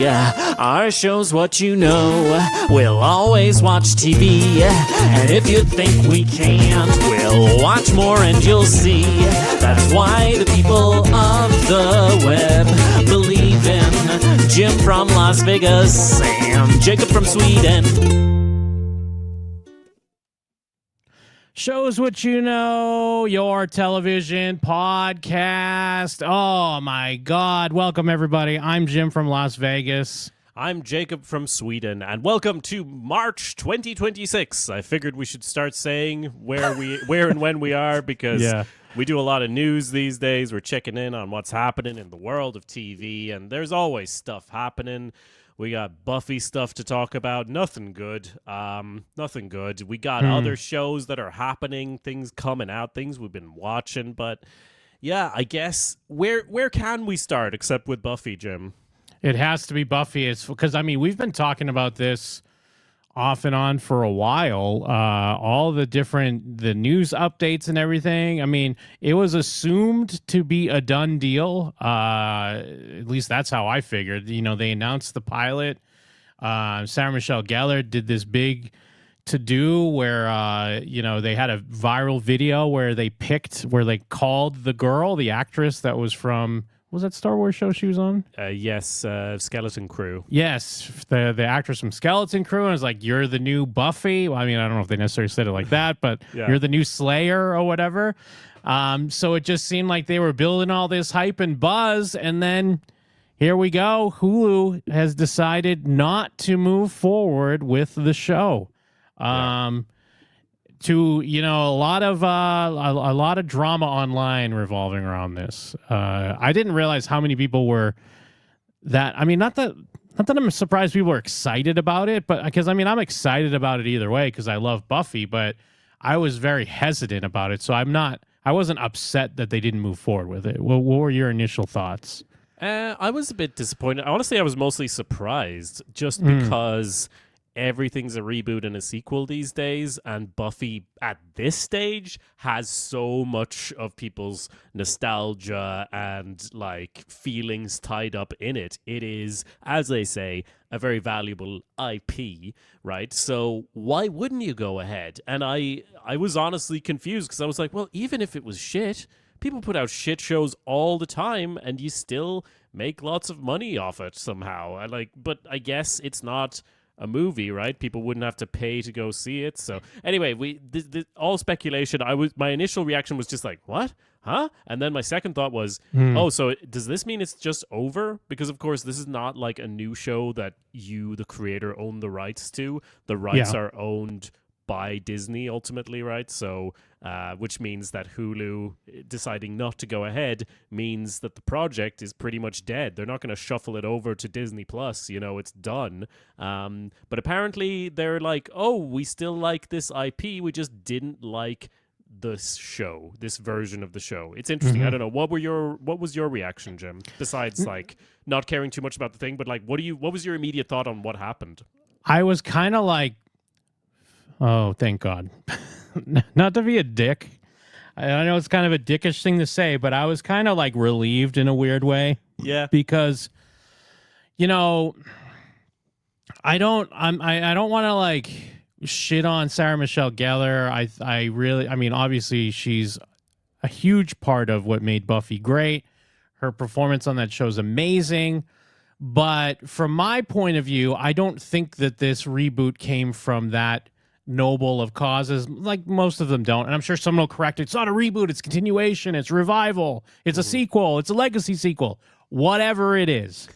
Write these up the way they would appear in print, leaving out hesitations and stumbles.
Yeah, our show's what you know. We'll always watch TV. And if you think we can't, we'll watch more and you'll see. That's why the people of the web believe in Jim from Las Vegas and Jakob from Sweden. Shows what you know, your television podcast. Oh my God. Welcome everybody. I'm Jim from Las Vegas. I'm Jakob from Sweden, and welcome to March 2026. I figured we should start saying where and when we are, because we do a lot of news these days. We're checking in on what's happening in the world of TV, and there's always stuff happening. We got Buffy stuff to talk about. Nothing good. Nothing good. We got other shows that are happening, things coming out, things we've been watching. But yeah, I guess where can we start except with Buffy, Jim? It has to be Buffy. It's because, I mean, we've been talking about this off and on for a while. All the news updates and everything. I mean, it was assumed to be a done deal. At least that's how I figured. You know, they announced the pilot. Sarah Michelle Gellar did this big to-do where, they had a viral video where they called the girl, the actress that was from... Was that Star Wars show she was on? Yes, Skeleton Crew. Yes, the actress from Skeleton Crew. And I was like, you're the new Buffy. Well, I mean, I don't know if they necessarily said it like that, but you're the new Slayer or whatever. So it just seemed like they were building all this hype and buzz. And then here we go. Hulu has decided not to move forward with the show. To a lot of drama online revolving around this. I didn't realize how many people were that. I mean, not that I'm surprised people are excited about it, but because I'm excited about it either way because I love Buffy, but I was very hesitant about it. So I wasn't upset that they didn't move forward with it. What were your initial thoughts? I was a bit disappointed. Honestly, I was mostly surprised just because everything's a reboot and a sequel these days, and Buffy at this stage has so much of people's nostalgia and like feelings tied up in it. It is, as they say, a very valuable IP, right? So why wouldn't you go ahead? And I was honestly confused because I was like, well, even if it was shit, people put out shit shows all the time and you still make lots of money off it somehow. But I guess it's not a movie, right? People wouldn't have to pay to go see it. So anyway, all speculation. My initial reaction was just like, what? Huh? And then my second thought was, so does this mean it's just over? Because of course, this is not like a new show that you, the creator, own the rights to. The rights are owned by Disney ultimately, right? So, which means that Hulu deciding not to go ahead means that the project is pretty much dead. They're not going to shuffle it over to Disney Plus. It's done. But apparently they're like, oh, we still like this IP. We just didn't like this show, this version of the show. It's interesting. I don't know. What was your reaction, Jim? Besides like not caring too much about the thing, but like, what was your immediate thought on what happened? I was kind of like, oh, thank God. Not to be a dick. I know it's kind of a dickish thing to say, but I was kind of like relieved in a weird way. Yeah. Because, I don't want to like shit on Sarah Michelle Gellar. Obviously she's a huge part of what made Buffy great. Her performance on that show is amazing. But from my point of view, I don't think that this reboot came from that noble of causes, like most of them don't. And I'm sure someone will correct it. It's not a reboot, it's continuation, it's revival, it's a sequel, it's a legacy sequel, whatever it is.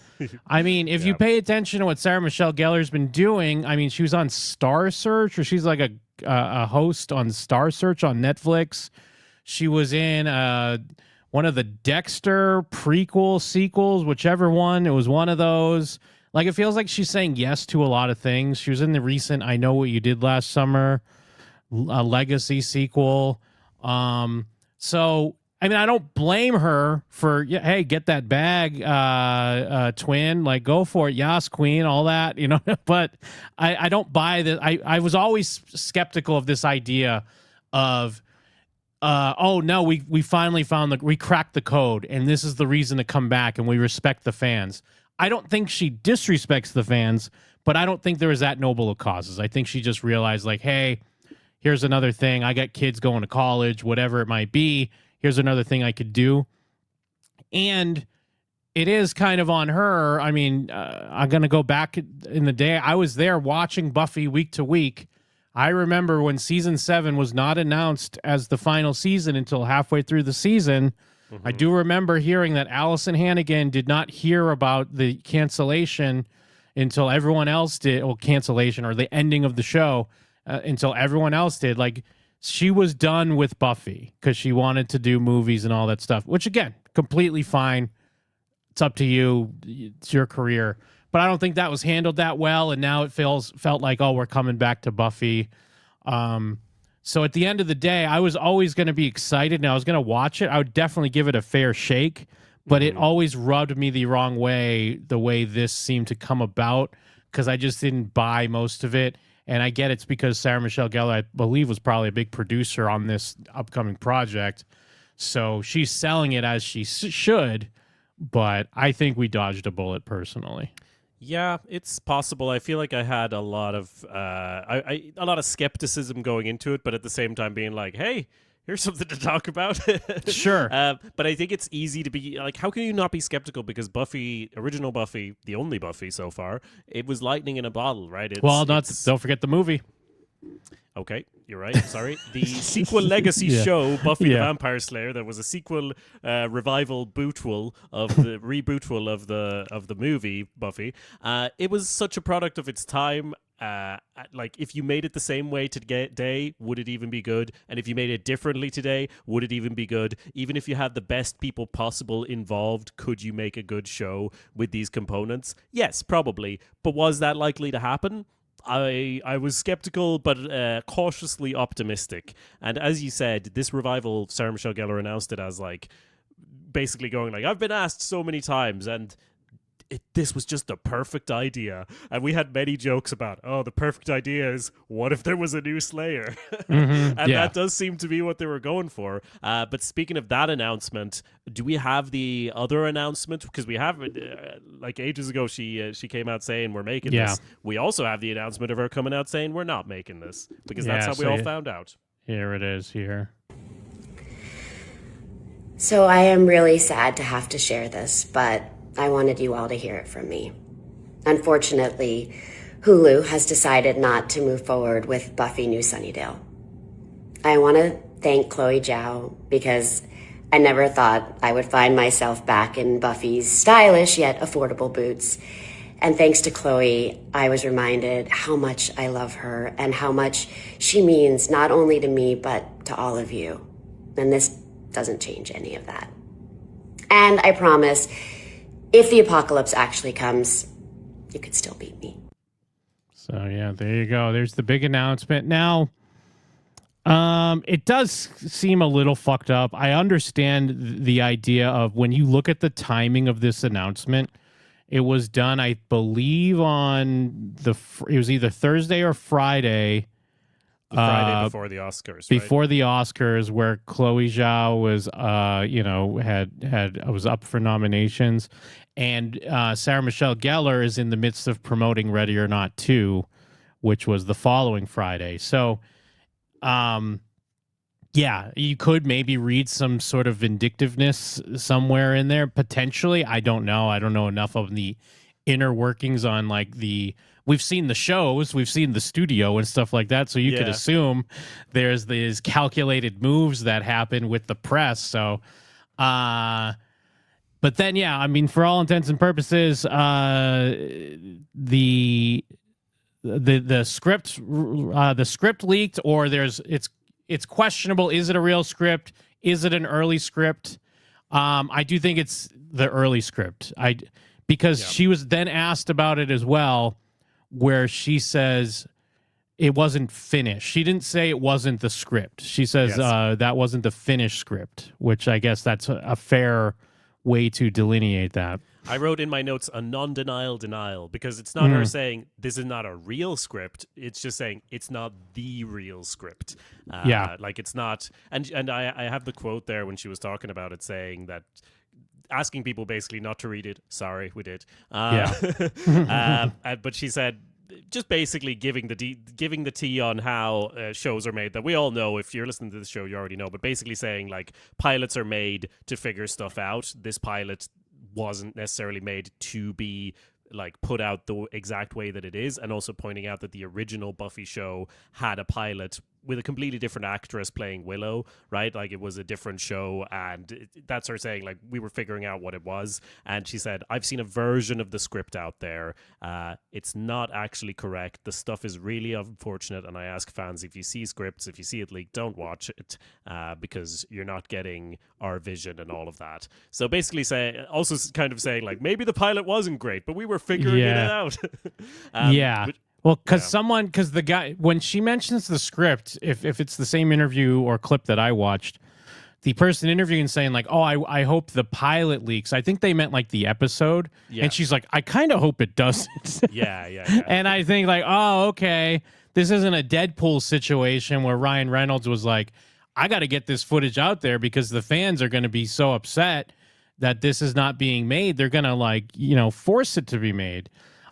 I mean, if you pay attention to what Sarah Michelle Gellar's been doing, I mean, she was on Star Search, or she's like a host on Star Search on Netflix. She was in one of the Dexter sequels, whichever one. It was one of those. Like, it feels like she's saying yes to a lot of things. She was in the recent I Know What You Did Last Summer, a legacy sequel. So, I mean, I don't blame her for, hey, get that bag, twin. Like, go for it. Yas, queen, all that, But I don't buy this. I was always skeptical of this idea of, oh, no, we finally we cracked the code, and this is the reason to come back, and we respect the fans. I don't think she disrespects the fans, but I don't think there was that noble of causes. I think she just realized, like, hey, here's another thing. I got kids going to college, whatever it might be. Here's another thing I could do. And it is kind of on her. I mean, I'm going to go back in the day. I was there watching Buffy week to week. I remember when season 7 was not announced as the final season until halfway through the season. I do remember hearing that Allison Hannigan did not hear about the cancellation until everyone else did, or cancellation or the ending of the show until everyone else did. Like, she was done with Buffy because she wanted to do movies and all that stuff, which, again, completely fine. It's up to you. It's your career. But I don't think that was handled that well, and now it felt like, oh, we're coming back to Buffy. So at the end of the day, I was always going to be excited, and I was going to watch it. I would definitely give it a fair shake, but it always rubbed me the wrong way, the way this seemed to come about, because I just didn't buy most of it. And I get it's because Sarah Michelle Gellar, I believe, was probably a big producer on this upcoming project. So she's selling it as she should, but I think we dodged a bullet personally. Yeah, it's possible. I feel like I had a lot of a lot of skepticism going into it, but at the same time being like, hey, here's something to talk about. Sure. But I think it's easy to be like, how can you not be skeptical? Because Buffy, original Buffy, the only Buffy so far, it was lightning in a bottle, right? Don't forget the movie. Okay, you're right. Sorry. The sequel legacy show, Buffy the Vampire Slayer, there was a sequel revival bootful of the rebootful of the movie Buffy. It was such a product of its time. Like, if you made it the same way today, would it even be good? And if you made it differently today, would it even be good? Even if you had the best people possible involved, could you make a good show with these components? Yes, probably. But was that likely to happen? I was skeptical, but cautiously optimistic. And as you said, this revival, Sarah Michelle Gellar announced it as, like, basically going like, I've been asked so many times, and this was just the perfect idea. And we had many jokes about, oh, the perfect idea is, what if there was a new Slayer? And that does seem to be what they were going for. But speaking of that announcement, do we have the other announcement? Because we have, like, ages ago, she came out saying we're making this. We also have the announcement of her coming out saying we're not making this, because that's how we all found out. Here it is here. So I am really sad to have to share this, but I wanted you all to hear it from me. Unfortunately, Hulu has decided not to move forward with Buffy New Sunnydale. I want to thank Chloe Zhao, because I never thought I would find myself back in Buffy's stylish yet affordable boots. And thanks to Chloe, I was reminded how much I love her and how much she means not only to me, but to all of you. And this doesn't change any of that. And I promise, if the apocalypse actually comes, you could still beat me. So, yeah, there you go. There's the big announcement. Now, it does seem a little fucked up. I understand the idea of, when you look at the timing of this announcement, it was done, I believe, on it was either Thursday or Friday. The Friday before the Oscars, right? Before the Oscars, where Chloe Zhao was, was up for nominations, and Sarah Michelle Gellar is in the midst of promoting Ready or Not 2, which was the following Friday. So, you could maybe read some sort of vindictiveness somewhere in there, potentially. I don't know. I don't know enough of the inner workings on, like, we've seen the shows, we've seen the studio and stuff like that, so you could assume there's these calculated moves that happen with the press. So, but then, I mean, for all intents and purposes, the script leaked, or it's questionable. Is it a real script? Is it an early script? I do think it's the early script. Because she was then asked about it as well, where she says it wasn't finished. She didn't say it wasn't the script. She says that wasn't the finished script, which I guess that's a fair way to delineate that. I wrote in my notes a non-denial denial, because it's not her saying this is not a real script. It's just saying it's not the real script. Like, it's not. And I have the quote there when she was talking about it, saying that asking people basically not to read it. Sorry, we did. But she said, just basically giving the tea on how shows are made that we all know. If you're listening to this show, you already know. But basically saying like pilots are made to figure stuff out. This pilot wasn't necessarily made to be like put out the exact way that it is, and also pointing out that the original Buffy show had a pilot with a completely different actress playing Willow, right? Like it was a different show, and that's her saying like we were figuring out what it was. And she said, I've seen a version of the script out there. It's not actually correct. The stuff is really unfortunate, and I ask fans, if you see scripts, if you see it leaked, don't watch it because you're not getting our vision and all of that. So basically also kind of saying like maybe the pilot wasn't great, but we were figuring it out. Well, because the guy, when she mentions the script, if it's the same interview or clip that I watched, the person interviewing saying like, oh, I hope the pilot leaks. I think they meant like the episode. Yeah. And she's like, I kind of hope it doesn't. Yeah. And I think like, oh, okay. This isn't a Deadpool situation where Ryan Reynolds was like, I got to get this footage out there because the fans are going to be so upset that this is not being made. They're going to like, force it to be made.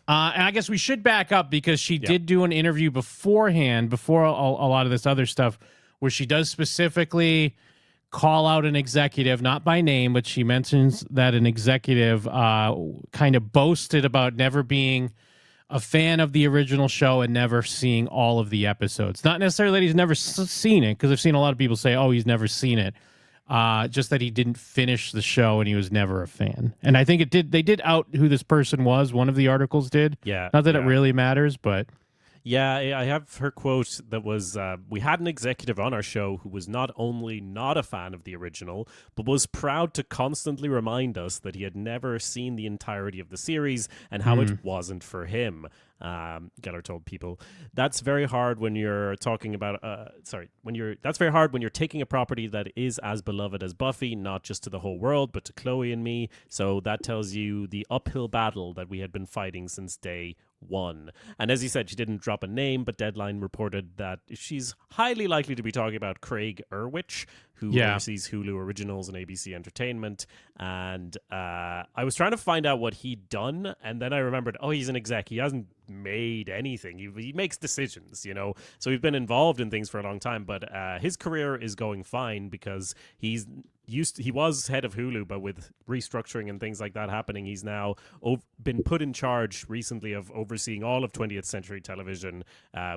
And I guess we should back up because she did do an interview beforehand, before a lot of this other stuff, where she does specifically call out an executive, not by name, but she mentions that an executive kind of boasted about never being a fan of the original show and never seeing all of the episodes. Not necessarily that he's never seen it, because I've seen a lot of people say, oh, he's never seen it. Just that he didn't finish the show and he was never a fan. And I think they did out who this person was. One of the articles did. Yeah. Not that it really matters, but. Yeah, I have her quote that was, we had an executive on our show who was not only not a fan of the original, but was proud to constantly remind us that he had never seen the entirety of the series and how it wasn't for him. Geller told People. That's very hard when you're talking about that's very hard when you're taking a property that is as beloved as Buffy, not just to the whole world, but to Chloe and me. So that tells you the uphill battle that we had been fighting since day one. And as you said, she didn't drop a name, but Deadline reported that she's highly likely to be talking about Craig Erwich, who oversees Hulu Originals and ABC Entertainment. And I was trying to find out what he'd done, and then I remembered, oh, he's an exec. He hasn't made anything. He makes decisions, So he's been involved in things for a long time, but his career is going fine because he was head of Hulu, but with restructuring and things like that happening, he's now been put in charge recently of overseeing all of 20th Century Television,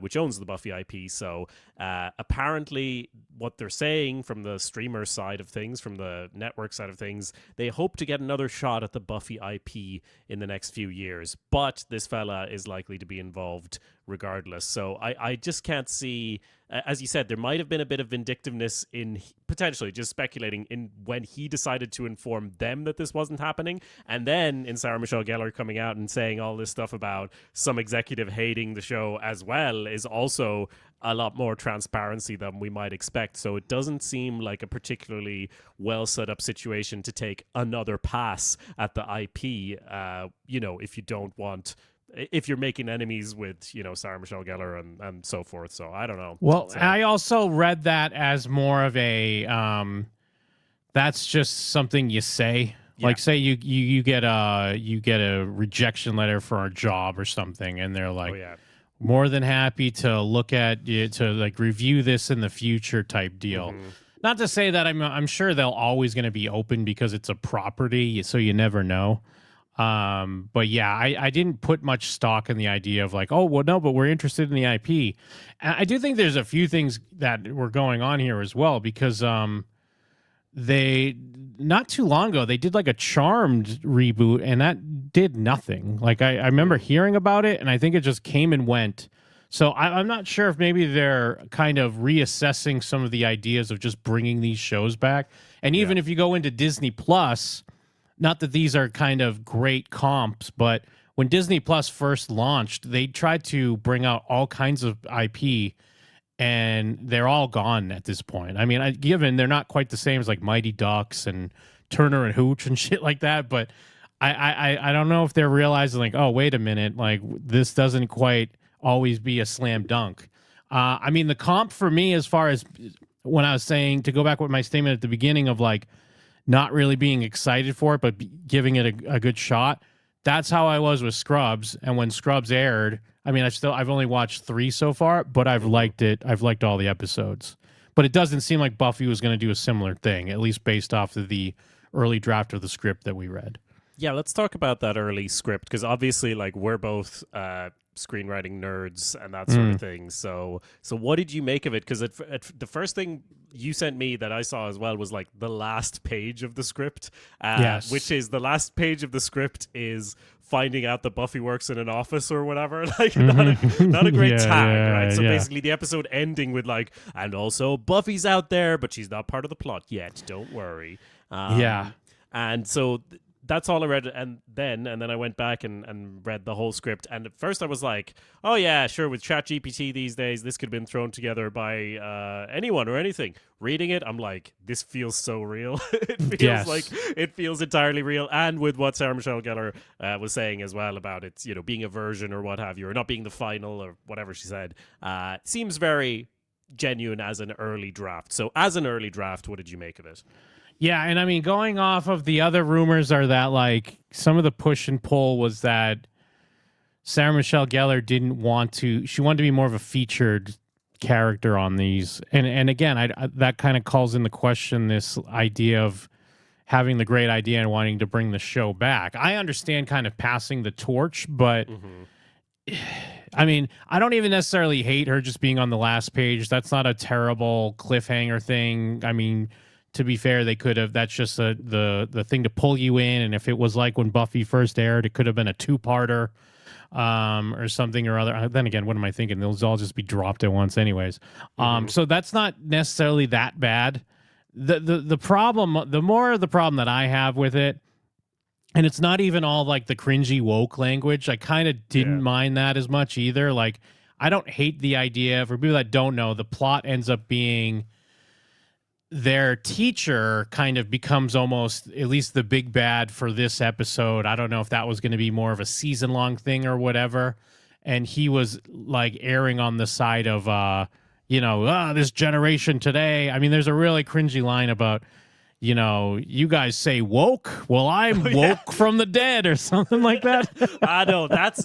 which owns the Buffy IP. So apparently what they're saying from the streamer side of things, from the network side of things, they hope to get another shot at the Buffy IP in the next few years. But this fella is likely to be involved regardless. So I just can't see, as you said, there might have been a bit of vindictiveness in potentially just speculating in when he decided to inform them that this wasn't happening. And then in Sarah Michelle Gellar coming out and saying all this stuff about some executive hating the show as well is also a lot more transparency than we might expect. So it doesn't seem like a particularly well set up situation to take another pass at the IP, if you don't want, if you're making enemies with, Sarah Michelle Gellar and so forth. So I don't know. Well, I also read that as more of a, that's just something you say. Yeah. Like say you get a rejection letter for a job or something, and they're like, more than happy to look at it, to like review this in the future type deal. Mm-hmm. Not to say that I'm sure they'll always going to be open because it's a property, so you never know. But yeah, I didn't put much stock in the idea of like, oh, well, no, but we're interested in the IP. And I do think there's a few things that were going on here as well, because they, not too long ago, they did like a Charmed reboot, and that did nothing. Like I remember hearing about it, and I think it just came and went. So I'm not sure if maybe they're kind of reassessing some of the ideas of just bringing these shows back. And even if you go into Disney Plus, not that these are kind of great comps, but when Disney Plus first launched, they tried to bring out all kinds of IP, and they're all gone at this point. I mean, given they're not quite the same as like Mighty Ducks and Turner and Hooch and shit like that, but I don't know if they're realizing like, oh, wait a minute, like this doesn't quite always be a slam dunk. I mean, the comp for me, as far as when I was saying, to go back with my statement at the beginning of like, not really being excited for it, but giving it a good shot. That's how I was with Scrubs. And when Scrubs aired, I mean, I've only watched 3 so far, but I've liked it. I've liked all the episodes. But it doesn't seem like Buffy was going to do a similar thing, at least based off of the early draft of the script that we read. Yeah, let's talk about that early script, because obviously, like, we're both screenwriting nerds and that sort of thing. So what did you make of it? Because the first thing you sent me that I saw as well was like the last page of the script, Yes. which is the last page of the script is finding out that Buffy works in an office or whatever. Like, not a great tag, right? So basically, the episode ending with like, and also Buffy's out there, but she's not part of the plot yet. Don't worry. And so that's all I read, and then I went back and read the whole script. And at first I was like, oh yeah, sure, with ChatGPT these days, this could have been thrown together by anyone or anything. Reading it, I'm like, this feels so real. It feels entirely real. And with what Sarah Michelle Gellar was saying as well about it, you know, being a version or what have you, or not being the final or whatever she said, seems very genuine as an early draft. So as an early draft, what did you make of it? Yeah, and I mean, going off of the other rumors are that, like, some of the push and pull was that Sarah Michelle Gellar she wanted to be more of a featured character on these. And again, that kind of calls into question this idea of having the great idea and wanting to bring the show back. I understand kind of passing the torch, but I mean, I don't even necessarily hate her just being on the last page. That's not a terrible cliffhanger thing. I mean, to be fair, they could have. That's just the thing to pull you in. And if it was like when Buffy first aired, it could have been a 2-parter or something or other. Then again, what am I thinking? Those all just be dropped at once, anyways. So that's not necessarily that bad. The problem that I have with it, and it's not even all like the cringy woke language. I kind of didn't mind that as much either. Like, I don't hate the idea. For people that don't know, the plot ends up being their teacher kind of becomes almost at least the big bad for this episode. I don't know if that was going to be more of a season-long thing or whatever. And he was like erring on the side of, this generation today. I mean, there's a really cringy line about, you guys say woke? Well, I'm woke from the dead or something like that. I know. That.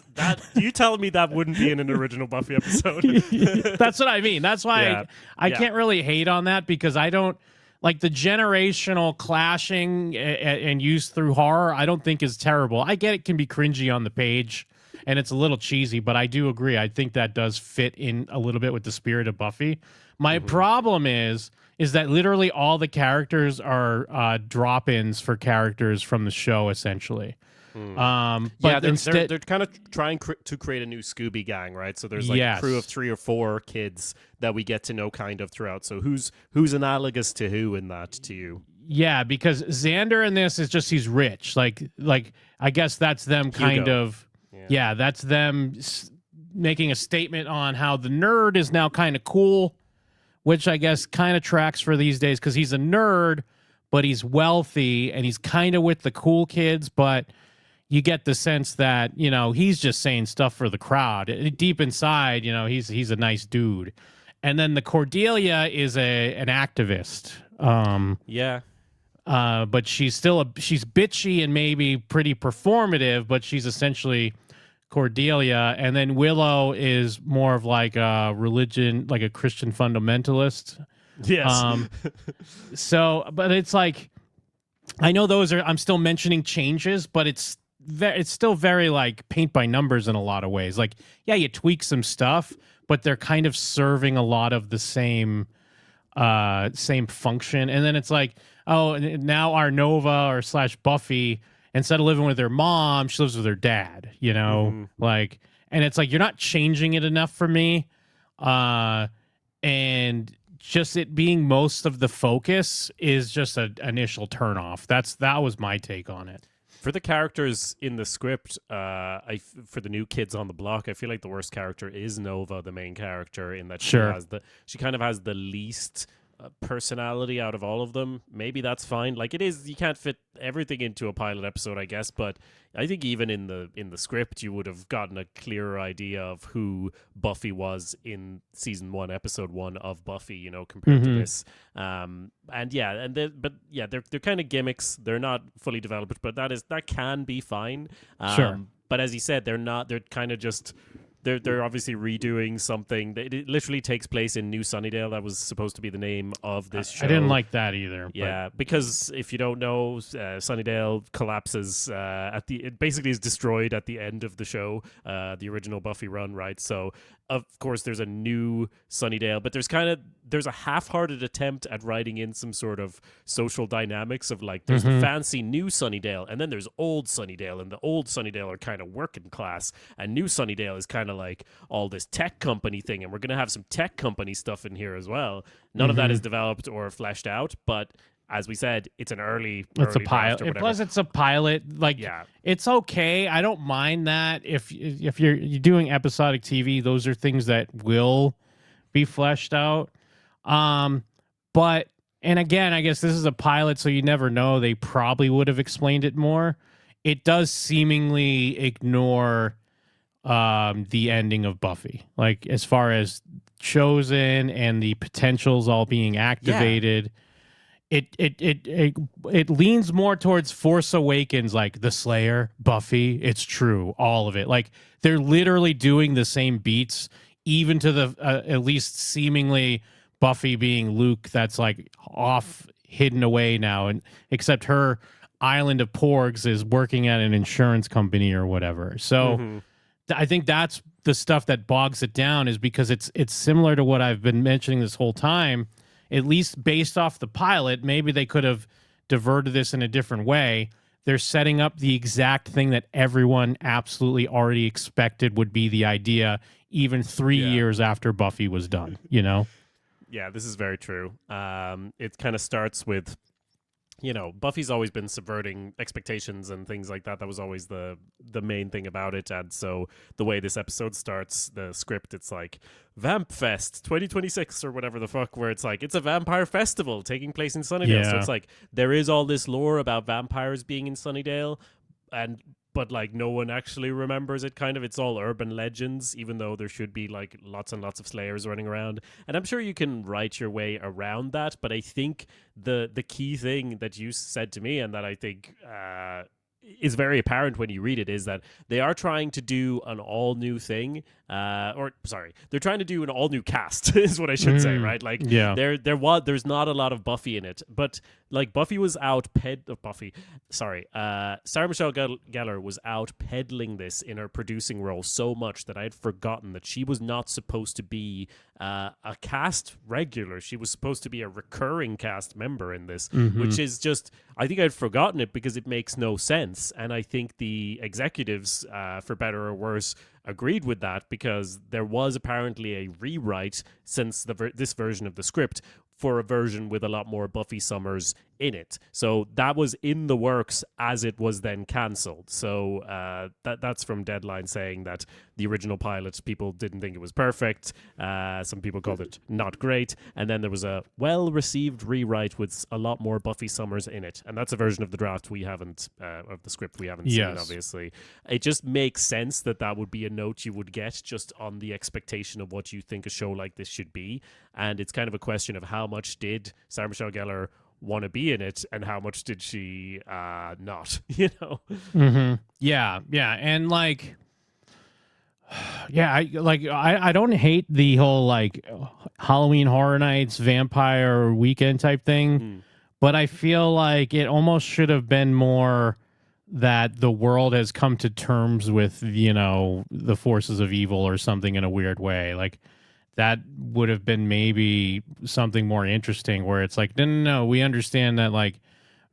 You telling me that wouldn't be in an original Buffy episode? That's what I mean. That's why I can't really hate on that, because I don't like the generational clashing and use through horror. I don't think is terrible. I get it can be cringy on the page and it's a little cheesy, but I do agree. I think that does fit in a little bit with the spirit of Buffy. My problem is that literally all the characters are drop-ins for characters from the show, essentially. But they're kind of trying to create a new Scooby Gang, right? So there's like a crew of 3 or 4 kids that we get to know kind of throughout. So who's analogous to who in that to you? Yeah, because Xander in this is just he's rich. Like I guess that's them kind of. Yeah, that's them making a statement on how the nerd is now kind of cool, which I guess kind of tracks for these days because he's a nerd, but he's wealthy and he's kind of with the cool kids, but you get the sense that, he's just saying stuff for the crowd. Deep inside, he's a nice dude. And then the Cordelia is an activist. But she's still she's bitchy and maybe pretty performative, but she's essentially Cordelia. And then Willow is more of like a religion, like a Christian fundamentalist. Yes. But it's like, I know I'm still mentioning changes, but it's still very like paint by numbers in a lot of ways. Like, yeah, you tweak some stuff, but they're kind of serving a lot of the same function. And then it's like, oh, now our Nova or / Buffy, instead of living with her mom, she lives with her dad, like, and it's like, you're not changing it enough for me. And just it being most of the focus is just an initial turnoff. That was my take on it. For the characters in the script, for the new kids on the block, I feel like the worst character is Nova, the main character, in that she kind of has the least personality out of all of them. Maybe that's fine. Like it is, you can't fit everything into a pilot episode, I guess. But I think even in the script, you would have gotten a clearer idea of who Buffy was in season 1, episode 1 of Buffy. You know, compared to this. They're kind of gimmicks. They're not fully developed, but that can be fine. Sure. But as you said, they're not. They're kind of just. They're obviously redoing something. It literally takes place in New Sunnydale. That was supposed to be the name of this show. I didn't like that either. Yeah, because if you don't know, Sunnydale collapses it basically is destroyed at the end of the show, the original Buffy run, right? So of course there's a new Sunnydale, but there's a half-hearted attempt at writing in some sort of social dynamics of like there's the fancy new Sunnydale, and then there's old Sunnydale, and the old Sunnydale are kind of working class, and new Sunnydale is kind of like all this tech company thing, and we're gonna have some tech company stuff in here as well. None of that is developed or fleshed out, but as we said, it's an early a pilot. Plus, it's a pilot. Like, it's okay. I don't mind that. If you're doing episodic TV, those are things that will be fleshed out. But and again, I guess this is a pilot, so you never know. They probably would have explained it more. It does seemingly ignore the ending of Buffy, like as far as Chosen and the potentials all being activated. Yeah. It leans more towards Force Awakens, like the Slayer, Buffy. It's true, all of it. Like they're literally doing the same beats, even to the at least seemingly Buffy being Luke. That's like off, hidden away now, and except her island of porgs is working at an insurance company or whatever. So I think that's the stuff that bogs it down, is because it's similar to what I've been mentioning this whole time. At least based off the pilot, maybe they could have diverted this in a different way. They're setting up the exact thing that everyone absolutely already expected would be the idea, even 3 years after Buffy was done, you know? Yeah, this is very true. It kind of starts with, you know, Buffy's always been subverting expectations and things like that. That was always the main thing about it. And so the way this episode starts, the script, it's like Vamp Fest 2026 or whatever the fuck, where it's like it's a vampire festival taking place in Sunnydale. So it's like there is all this lore about vampires being in Sunnydale, but like no one actually remembers it. Kind of, it's all urban legends, even though there should be like lots and lots of slayers running around. And I'm sure you can write your way around that, but I think the key thing that you said to me, and that I think is very apparent when you read it, is that they are trying to do an all new thing, they're trying to do an all new cast is what I should say, right? Like there's not a lot of Buffy in it, but like Sarah Michelle Gellar was out peddling this in her producing role so much that I had forgotten that she was not supposed to be a cast regular. She was supposed to be a recurring cast member in this, which is just, I think I'd forgotten it because it makes no sense. And I think the executives, for better or worse, agreed with that, because there was apparently a rewrite since this version of the script for a version with a lot more Buffy Summers in it. So that was in the works as it was then cancelled. So that's from Deadline, saying that the original pilot, people didn't think it was perfect. Some people called it not great. And then there was a well-received rewrite with a lot more Buffy Summers in it. And that's a version of the draft we haven't, of the script we haven't seen, obviously. It just makes sense that would be a note you would get just on the expectation of what you think a show like this should be. And it's kind of a question of how much did Sarah Michelle Gellar want to be in it, and how much did she not, you know? Yeah, and like, I don't hate the whole like Halloween Horror Nights vampire weekend type thing, but I feel like it almost should have been more that the world has come to terms with, you know, the forces of evil or something in a weird way. Like, that would have been maybe something more interesting, where it's like, no, we understand that like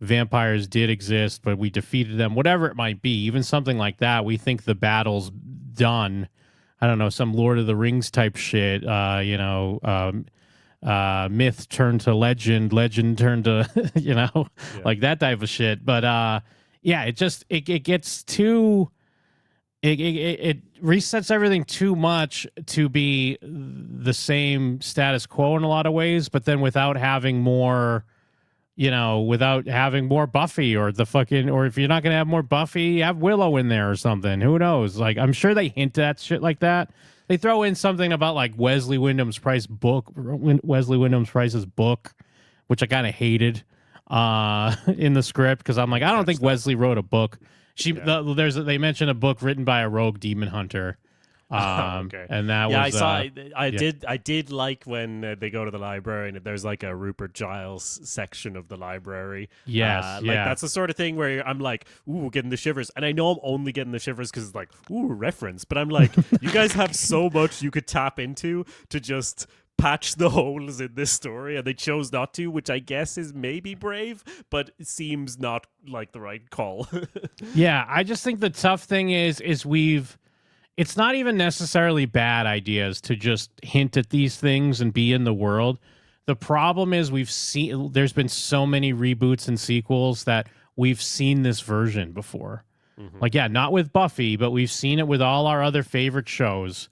vampires did exist, but we defeated them, whatever it might be. Even something like that. We think the battle's done. I don't know, some Lord of the Rings type shit, myth turned to legend turned to, you know, like that type of shit. But it gets too... It resets everything too much to be the same status quo in a lot of ways, but then without having more, without having more Buffy or or if you're not going to have more Buffy, have Willow in there or something. Who knows? Like, I'm sure they hint at shit like that. They throw in something about like Wesley Wyndham-Pryce's book, which I kind of hated in the script because I'm like, I don't think Wesley wrote a book. They mentioned a book written by a rogue demon hunter. Okay. And that was I did like when they go to the library and there's like a Rupert Giles section of the library. Yes, that's the sort of thing where I'm like, ooh, getting the shivers, and I know I'm only getting the shivers because it's like, ooh, reference, but I'm like, you guys have so much you could tap into to just patch the holes in this story, and they chose not to, which I guess is maybe brave, but it seems not like the right call. Yeah, I just think the tough thing is it's not even necessarily bad ideas to just hint at these things and be in the world. The problem is there's been so many reboots and sequels that we've seen this version before. Mm-hmm. Like, yeah, not with Buffy, but we've seen it with all our other favorite shows.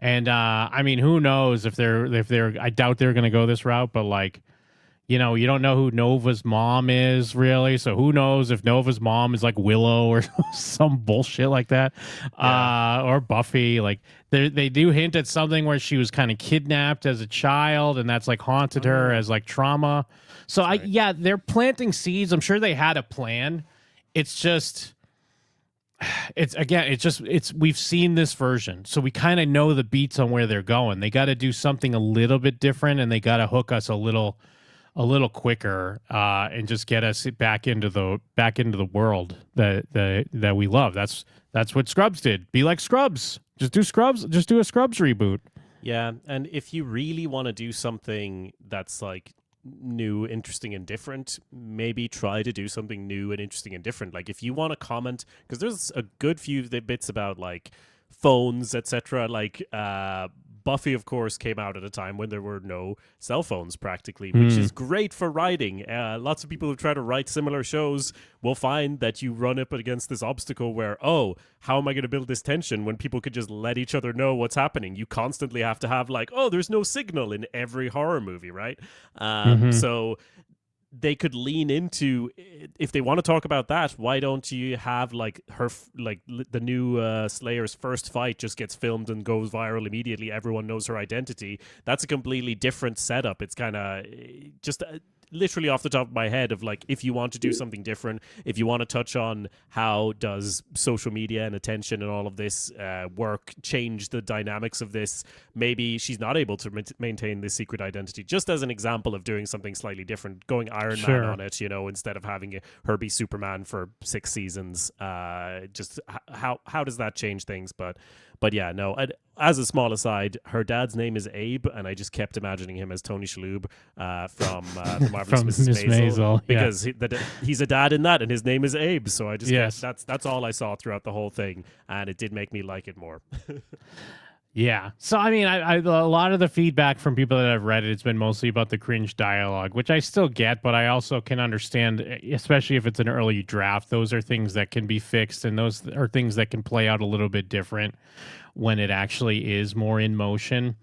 And I mean, who knows if I doubt they're going to go this route, but like, you don't know who Nova's mom is really. So who knows if Nova's mom is like Willow or some bullshit like that, or Buffy. Like they do hint at something where she was kind of kidnapped as a child, and that's like haunted her as like trauma. So they're planting seeds. I'm sure they had a plan. It's just, we've seen this version, so we kind of know the beats on where they're going. They got to do something a little bit different, and they got to hook us a little quicker, and just get us back into the world that we love. That's what Scrubs did. Be like Scrubs. Just do Scrubs. Just do a Scrubs reboot. Yeah, and if you really want to do something that's like new, interesting, and different, maybe try to do something new and interesting and different. Like if you want to comment, because there's a good few bits about like phones, etc. Like Buffy, of course, came out at a time when there were no cell phones practically, which is great for writing. Lots of people who try to write similar shows will find that you run up against this obstacle where, oh, how am I going to build this tension when people could just let each other know what's happening? You constantly have to have like, oh, there's no signal in every horror movie, right? So they could lean into, if they want to talk about that, why don't you have like the new Slayer's first fight just gets filmed and goes viral immediately, everyone knows her identity. That's a completely different setup. It's kind of just literally off the top of my head of like, if you want to do something different, if you want to touch on how does social media and attention and all of this work change the dynamics of this, maybe she's not able to maintain this secret identity, just as an example of doing something slightly different, going Iron Man on it, instead of having her be Superman for 6 seasons. Just how does that change things? But yeah, no. As a small aside, her dad's name is Abe, and I just kept imagining him as Tony Shalhoub from The Marvelous Mrs. Maisel, because he's a dad in that, and his name is Abe. So I just that's all I saw throughout the whole thing, and it did make me like it more. Yeah. So, I mean, I a lot of the feedback from people that I've read it's been mostly about the cringe dialogue, which I still get, but I also can understand, especially if it's an early draft, those are things that can be fixed, and those are things that can play out a little bit different when it actually is more in motion.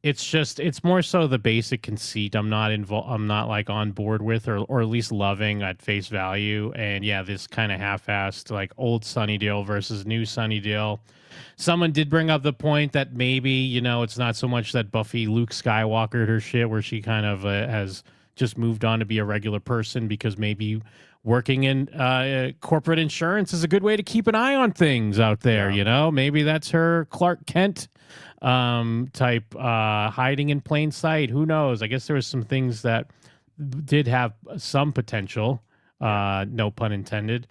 It's more so the basic conceit I'm not like on board with, or at least loving at face value. And yeah, this kind of half-assed like old Sunnydale versus new Sunnydale. Someone did bring up the point that maybe, it's not so much that Buffy Luke Skywalkered her shit, where she kind of has just moved on to be a regular person, because maybe working in corporate insurance is a good way to keep an eye on things out there. Maybe that's her Clark Kent type hiding in plain sight. Who knows? I guess there was some things that did have some potential, no pun intended.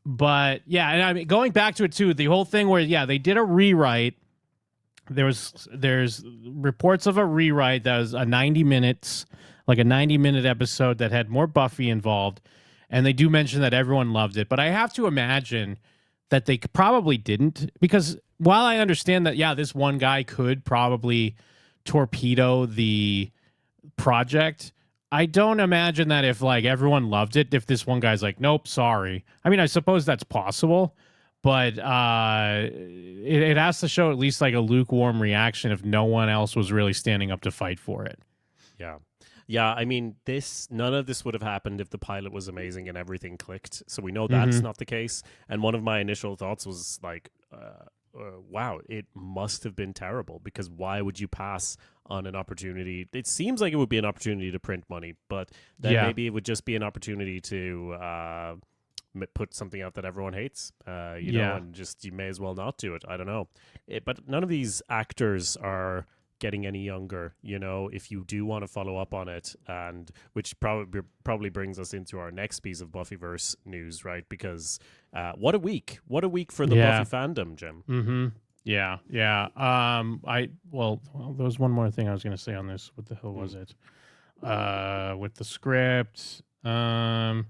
But yeah, and I mean, going back to it too, the whole thing where they did a rewrite. There's reports of a rewrite that was a 90-minute episode that had more Buffy involved, and they do mention that everyone loved it. But I have to imagine that they probably didn't, because while I understand that this one guy could probably torpedo the project, I don't imagine that if like everyone loved it, if this one guy's like, nope, sorry. I mean, I suppose that's possible, but it has to show at least like a lukewarm reaction if no one else was really standing up to fight for it. Yeah. Yeah, I mean, none of this would have happened if the pilot was amazing and everything clicked. So we know that's not the case. And one of my initial thoughts was like, wow, it must have been terrible, because why would you pass on an opportunity? It seems like it would be an opportunity to print money, but then maybe it would just be an opportunity to put something out that everyone hates, you know, and just you may as well not do it. I don't know. But none of these actors are getting any younger, you know, if you do want to follow up on it, and which probably brings us into our next piece of Buffyverse news, right? Because what a week for the Buffy fandom, Jim. Yeah. Well, there was one more thing I was going to say on this. What the hell was it? With the script, forget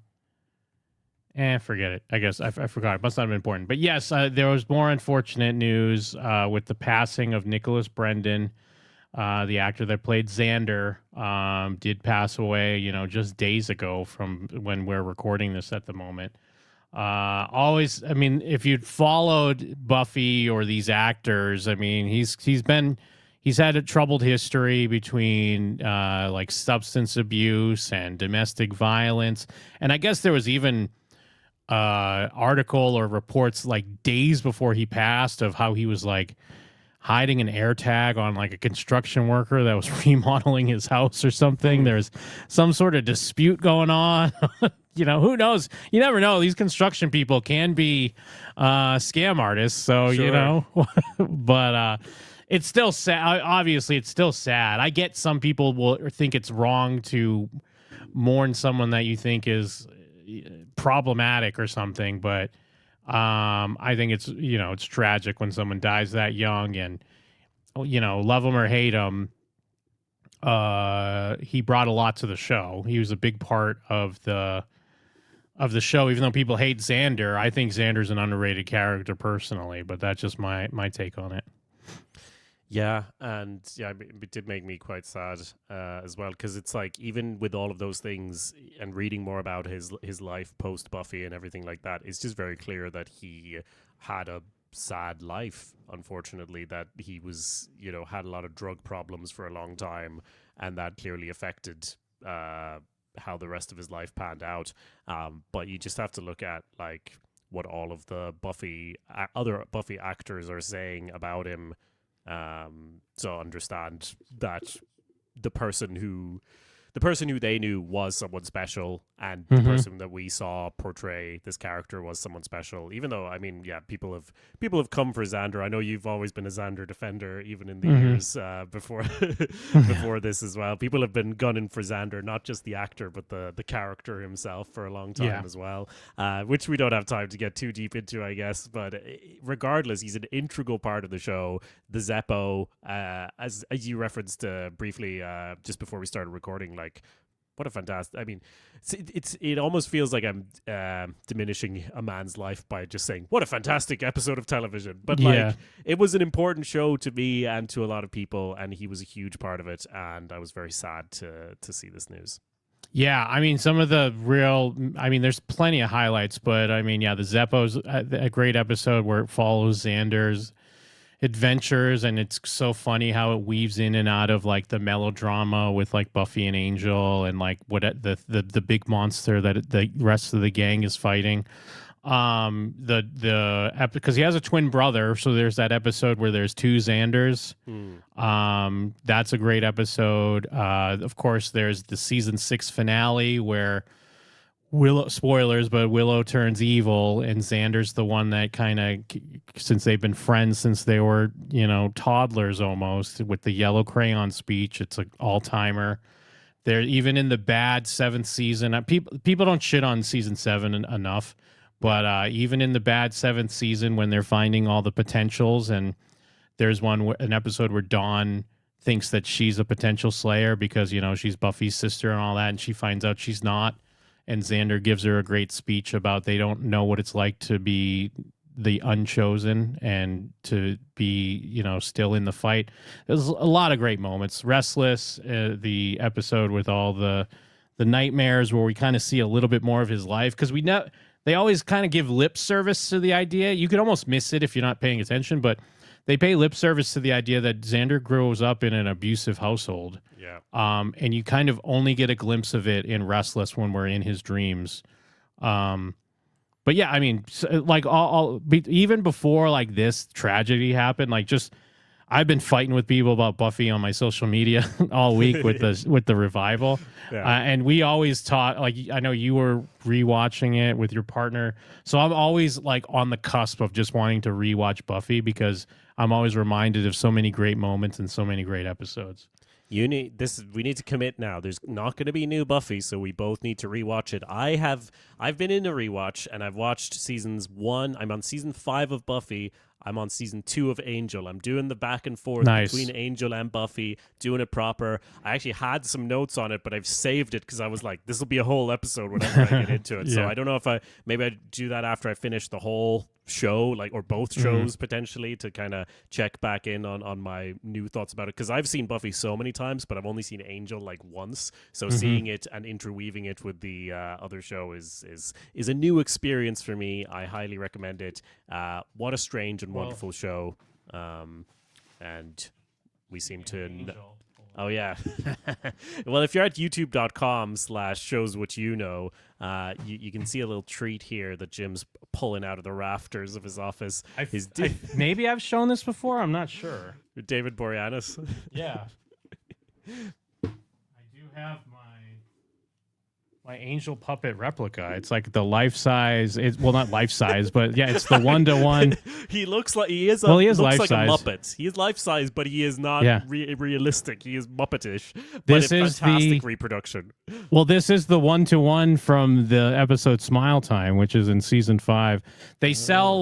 it. I guess I forgot. It must not have been important. But yes, there was more unfortunate news with the passing of Nicholas Brendan. The actor that played Xander did pass away, you know, just days ago from when we're recording this at the moment. Always, I mean, if you'd followed Buffy or these actors, I mean, he's had a troubled history between like substance abuse and domestic violence. And I guess there was even article or reports like days before he passed of how he was like hiding an AirTag on like a construction worker that was remodeling his house or something. There's some sort of dispute going on. You know, who knows? You never know. These construction people can be scam artists. So, you know, but it's still sad. Obviously, it's still sad. I get some people will think it's wrong to mourn someone that you think is problematic or something, but I think it's, you know, it's tragic when someone dies that young, and, you know, love him or hate him, he brought a lot to the show. He was a big part of the show, even though people hate Xander. I think Xander's an underrated character personally, but that's just my take on it. Yeah, and yeah, it did make me quite sad as well, because it's like, even with all of those things and reading more about his life post Buffy and everything like that, it's just very clear that he had a sad life, unfortunately, that he was, you know, had a lot of drug problems for a long time, and that clearly affected how the rest of his life panned out. But you just have to look at like what all of the other Buffy actors are saying about him, so understand that the person who they knew was someone special, and the person that we saw portray this character was someone special. Even though, I mean, yeah, people have come for Xander. I know you've always been a Xander defender, even in the years before before this as well. People have been gunning for Xander, not just the actor, but the character himself for a long time as well, which we don't have time to get too deep into, I guess. But regardless, he's an integral part of the show. The Zeppo, as you referenced briefly just before we started recording, like, what a fantastic, I mean, it almost feels like I'm diminishing a man's life by just saying what a fantastic episode of television, but like, it was an important show to me and to a lot of people, and he was a huge part of it, and I was very sad to see this news. Yeah, I mean, some of the there's plenty of highlights, but I mean, yeah, the Zeppo's a great episode where it follows Xander's adventures, and it's so funny how it weaves in and out of like the melodrama with like Buffy and Angel, and like what the big monster that the rest of the gang is fighting. Because he has a twin brother, so there's that episode where there's two Xanders. That's a great episode. Of course, there's the season 6 finale where Willow, spoilers, but Willow turns evil, and Xander's the one that kind of, since they've been friends since they were, you know, toddlers almost, with the yellow crayon speech. It's an all-timer. They're even in the bad 7th season. People don't shit on season 7 enough, but even in the bad 7th season, when they're finding all the potentials, and there's an episode where Dawn thinks that she's a potential slayer because, you know, she's Buffy's sister and all that, and she finds out she's not. And Xander gives her a great speech about they don't know what it's like to be the unchosen and to be, you know, still in the fight. There's a lot of great moments. Restless, the episode with all the nightmares where we kind of see a little bit more of his life, because they always kind of give lip service to the idea. You could almost miss it if you're not paying attention, but they pay lip service to the idea that Xander grows up in an abusive household. Yeah. And you kind of only get a glimpse of it in Restless when we're in his dreams. But yeah, I mean, like even before like this tragedy happened, like just I've been fighting with people about Buffy on my social media all week with the revival, and we always taught. Like I know you were rewatching it with your partner, so I'm always like on the cusp of just wanting to rewatch Buffy because I'm always reminded of so many great moments and so many great episodes. We need to commit now. There's not going to be new Buffy, so we both need to rewatch it. I've been in a rewatch and I've watched seasons 1. I'm on season 5 of Buffy. I'm on season 2 of Angel. I'm doing the back and forth between Angel and Buffy, doing it proper. I actually had some notes on it, but I've saved it because I was like, this will be a whole episode whenever I get into it. So I don't know if maybe I do that after I finish the whole show, like, or both shows potentially, to kind of check back in on my new thoughts about it, because I've seen Buffy so many times, but I've only seen Angel like once, so seeing it and interweaving it with the other show is a new experience for me. I highly recommend it. What a strange and wonderful show, and we seem to oh yeah. Well, if you're at youtube.com/showswhatyouknow, you can see a little treat here that Jim's pulling out of the rafters of his office. Maybe I've shown this before. I'm not sure. David Boreanaz. Yeah. I do have my angel puppet replica. It's like the life size. Well, not life size, but yeah, it's the 1-to-1. He looks like he is. He is looks life like size. A Muppet. He is life size, but he is not realistic. He is Muppetish. But This it's is fantastic reproduction. Well, this is the 1-to-1 from the episode Smile Time, which is in season 5. They sell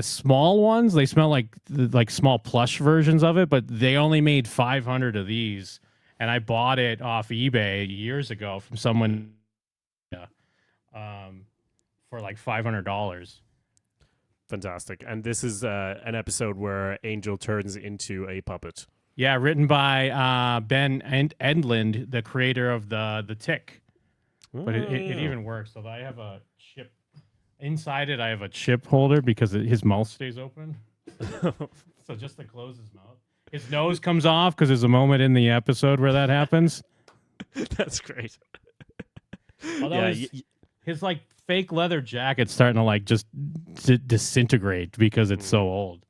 small ones. They smell like small plush versions of it, but they only made 500 of these. And I bought it off eBay years ago from someone for like $500. Fantastic. And this is an episode where Angel turns into a puppet. Yeah, written by Ben Edlund, the creator of the Tick. But it even works. So I have a chip inside it. I have a chip holder because his mouth stays open. So just to close his mouth. His nose comes off because there's a moment in the episode where that happens. That's great. Although his like fake leather jacket's starting to like just disintegrate because it's so old.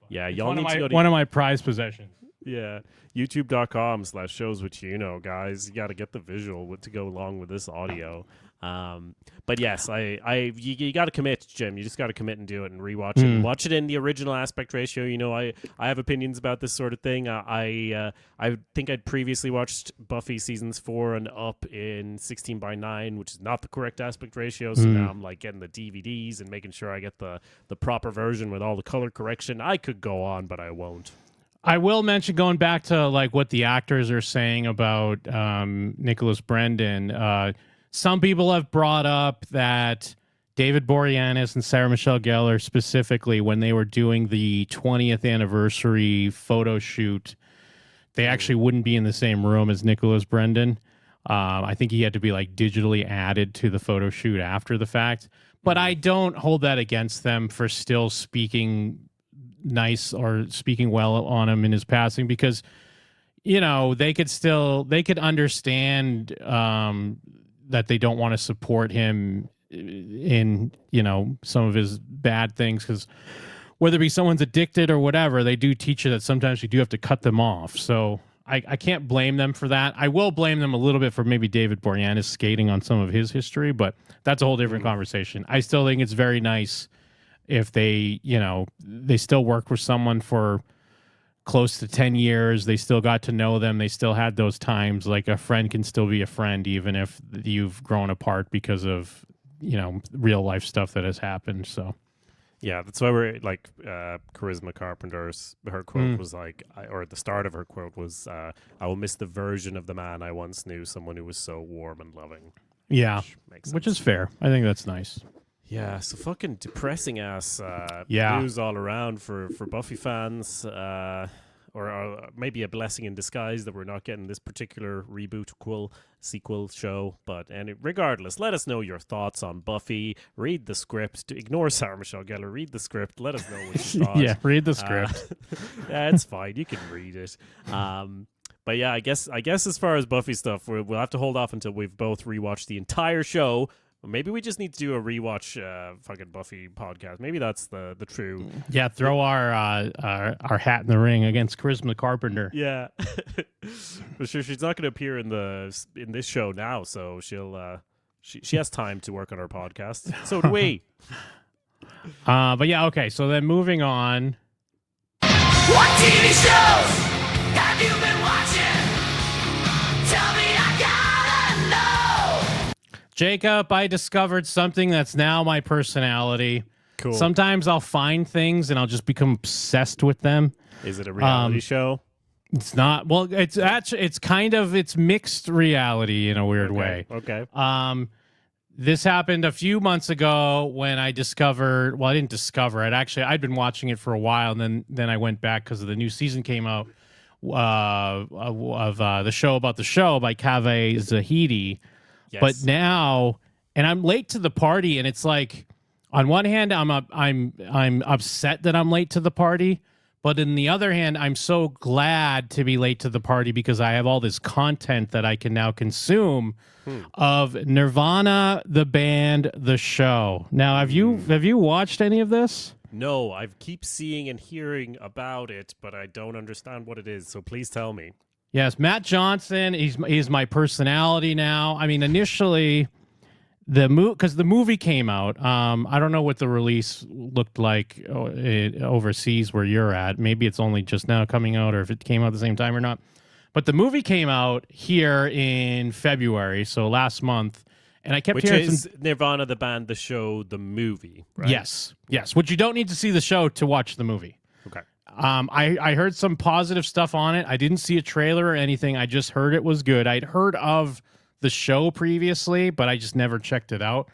Yeah, y'all need to go to one of my prized possessions. Yeah, youtube.com/showswhatyouknow, guys. You got to get the visual to go along with this audio. But yes, you got to commit, Jim. You just got to commit and do it and rewatch it. And watch it in the original aspect ratio. You know, I have opinions about this sort of thing. I think I'd previously watched Buffy seasons 4 and up in 16:9, which is not the correct aspect ratio. So now I'm like getting the DVDs and making sure I get the proper version with all the color correction. I could go on, but I won't. I will mention, going back to like what the actors are saying about Nicholas Brendan. Some people have brought up that David Boreanaz and Sarah Michelle Gellar, specifically when they were doing the 20th anniversary photo shoot, they actually wouldn't be in the same room as Nicholas Brendan. I think he had to be like digitally added to the photo shoot after the fact. But I don't hold that against them for still speaking nice or speaking well on him in his passing, because, you know, they could understand that they don't want to support him in, you know, some of his bad things, because whether it be someone's addicted or whatever, they do teach you that sometimes you do have to cut them off. So I can't blame them for that. I will blame them a little bit for maybe David Boreanaz skating on some of his history, but that's a whole different conversation. I still think it's very nice if they, you know, they still work with someone for close to 10 years. They still got to know them. They still had those times. Like, a friend can still be a friend, even if you've grown apart because of, you know, real life stuff that has happened. So, yeah, that's why we're like, Charisma Carpenter's, her quote was like, or at the start of her quote was, I will miss the version of the man I once knew, someone who was so warm and loving. Yeah, which is fair. I think that's nice. Yeah, so fucking depressing ass news all around for Buffy fans. or maybe a blessing in disguise that we're not getting this particular reboot sequel show. But regardless, let us know your thoughts on Buffy. Read the script. Ignore Sarah Michelle Gellar. Read the script. Let us know what you thought. Yeah, read the script. Yeah, it's fine. You can read it. But yeah, I guess as far as Buffy stuff, we'll have to hold off until we've both rewatched the entire show. Maybe we just need to do a rewatch fucking Buffy podcast. Maybe that's the true. Yeah, throw our hat in the ring against Charisma Carpenter. Yeah, for sure. She's not going to appear in this show now, so she has time to work on our podcast. So do we. But yeah, okay. So then moving on. What TV shows have you been watching? Tell me, I gotta know. Jacob, I discovered something that's now my personality. Cool. Sometimes I'll find things and I'll just become obsessed with them. Is it a reality show? It's not. Well, it's actually it's mixed reality in a weird way. Okay. This happened a few months ago when I discovered. Well, I didn't discover it. Actually, I'd been watching it for a while, and then I went back because the new season came out of the show about the show by Kaveh Zahidi. Yes. But now, and I'm late to the party, and it's like, on one hand, I'm upset that I'm late to the party, but on the other hand, I'm so glad to be late to the party because I have all this content that I can now consume of Nirvana, the band, the show. Now, have you watched any of this? No, I keep seeing and hearing about it, but I don't understand what it is. So please tell me. Yes, Matt Johnson. He's my personality now. I mean, initially, because the movie came out. I don't know what the release looked like overseas where you're at. Maybe it's only just now coming out, or if it came out at the same time or not. But the movie came out here in February, so last month, and I kept hearing Which is Nirvana, the band, the show, the movie, right? Yes. Which you don't need to see the show to watch the movie. Okay. I heard some positive stuff on it. I didn't see a trailer or anything. I just heard it was good. I'd heard of the show previously, but I just never checked it out.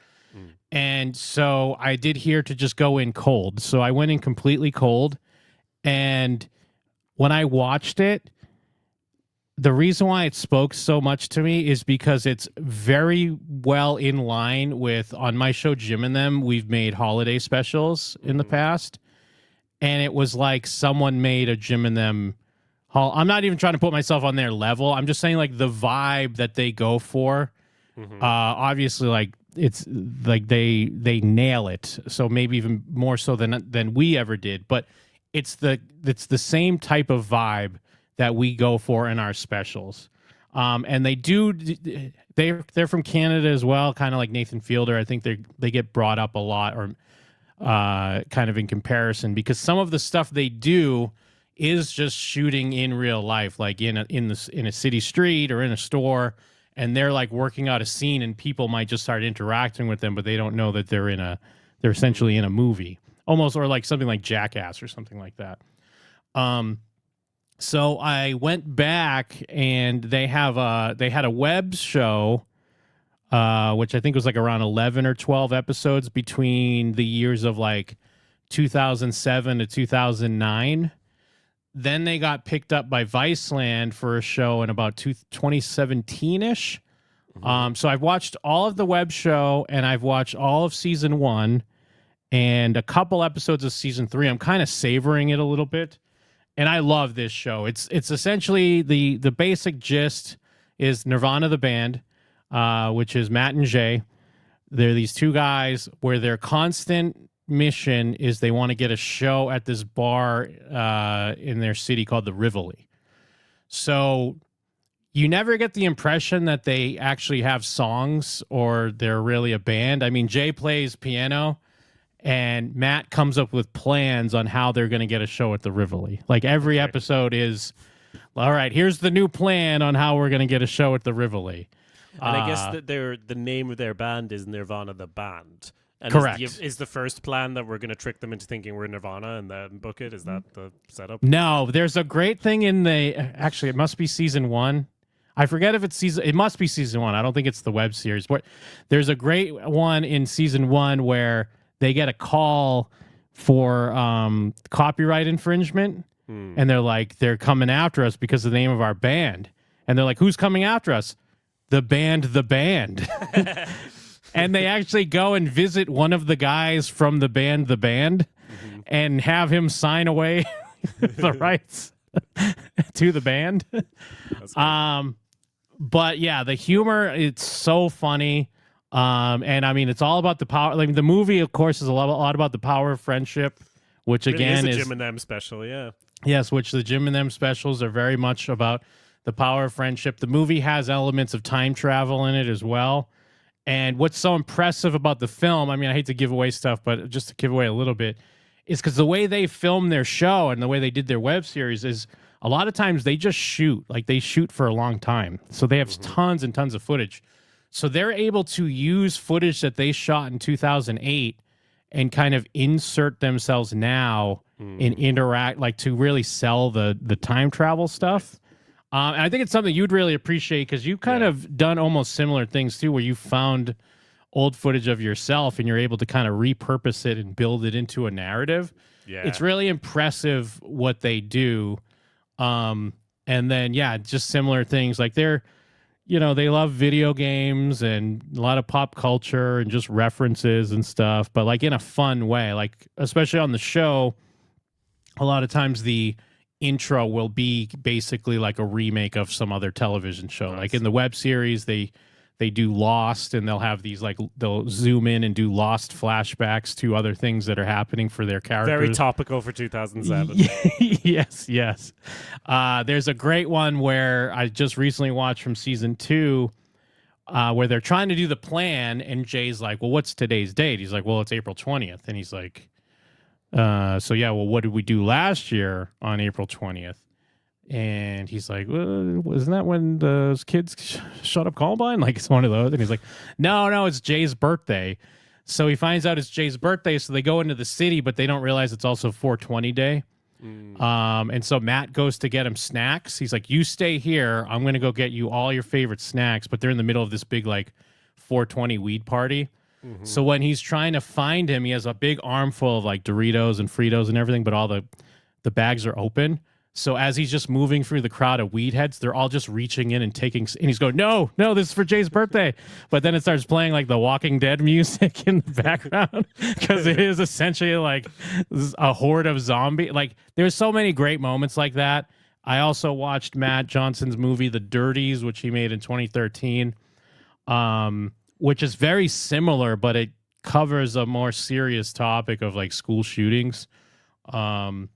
And so I did hear to just go in cold. So I went in completely cold. And when I watched it, the reason why it spoke so much to me is because it's very well in line with, on my show, Jim and Them, we've made holiday specials in the past. And it was like someone made a Jim and Them. I'm not even trying to put myself on their level. I'm just saying, like, the vibe that they go for. Obviously, like, it's like they nail it. So maybe even more so than we ever did. But it's the same type of vibe that we go for in our specials. And they're from Canada as well, kind of like Nathan Fielder. I think they get brought up a lot, or kind of in comparison, because some of the stuff they do is just shooting in real life, like in a city street or in a store, and they're like working out a scene, and people might just start interacting with them, but they don't know that they're essentially in a movie, almost, or like something like Jackass or something like that. So I went back, and they had a web show, which I think was like around 11 or 12 episodes between the years of like 2007 to 2009. Then they got picked up by Viceland for a show in about 2017-ish. So I've watched all of the web show, and I've watched all of season 1 and a couple episodes of season 3. I'm kind of savoring it a little bit. And I love this show. It's essentially the basic gist is Nirvana, the band, which is Matt and Jay. They're these two guys where their constant mission is they want to get a show at this bar in their city called the Rivoli. So you never get the impression that they actually have songs or they're really a band. I mean, Jay plays piano, and Matt comes up with plans on how they're going to get a show at the Rivoli. Like every episode is, all right, here's the new plan on how we're going to get a show at the Rivoli. And I guess that the name of their band is Nirvana, the band. And correct. Is the first plan that we're going to trick them into thinking we're Nirvana and then book it? Is that the setup? No, there's a great thing actually, it must be season 1. I forget if it's it must be season 1. I don't think it's the web series. But there's a great one in season 1 where they get a call for copyright infringement, and they're coming after us because of the name of our band. And they're like, who's coming after us? The band. And they actually go and visit one of the guys from the band, and have him sign away the rights to the band. But yeah, the humor, it's so funny. And I mean, it's all about the power. Like the movie, of course, is a lot about the power of friendship, which again is a Jim and Them special. Yeah. Yes, which the Jim and Them specials are very much about the power of friendship. The movie has elements of time travel in it as well. And what's so impressive about the film, I mean, I hate to give away stuff, but just to give away a little bit, is because the way they filmed their show and the way they did their web series is a lot of times they just shoot. Like they shoot for a long time. So they have tons and tons of footage. So they're able to use footage that they shot in 2008 and kind of insert themselves now and interact, like to really sell the time travel stuff. And I think it's something you'd really appreciate because you've kind of done almost similar things too, where you found old footage of yourself and you're able to kind of repurpose it and build it into a narrative. Yeah. It's really impressive what they do. And then, just similar things like they love video games and a lot of pop culture and just references and stuff, but like in a fun way, like especially on the show, a lot of times the intro will be basically like a remake of some other television show. Nice. Like in the web series, they do Lost, and they'll have these they'll zoom in and do Lost flashbacks to other things that are happening for their characters. Very topical for 2007. Yes. There's a great one where I just recently watched from season 2, where they're trying to do the plan, and Jay's like, "Well, what's today's date?" He's like, "Well, it's April 20th," and he's like, what did we do last year on April 20th? And he's like, well, wasn't that when those kids shut up Columbine? Like, it's one of those. And he's like, no, it's Jay's birthday. So he finds out it's Jay's birthday. So they go into the city, but they don't realize it's also 420 day. And so Matt goes to get him snacks. He's like, you stay here. I'm going to go get you all your favorite snacks. But they're in the middle of this big, 420 weed party. So when he's trying to find him, he has a big armful of Doritos and Fritos and everything, but all the bags are open. So as he's just moving through the crowd of weed heads, they're all just reaching in and taking, and he's going, no, this is for Jay's birthday. But then it starts playing the Walking Dead music in the background because it is essentially a horde of zombies. There's so many great moments like that. I also watched Matt Johnson's movie, The Dirties, which he made in 2013. Which is very similar, but it covers a more serious topic of school shootings. And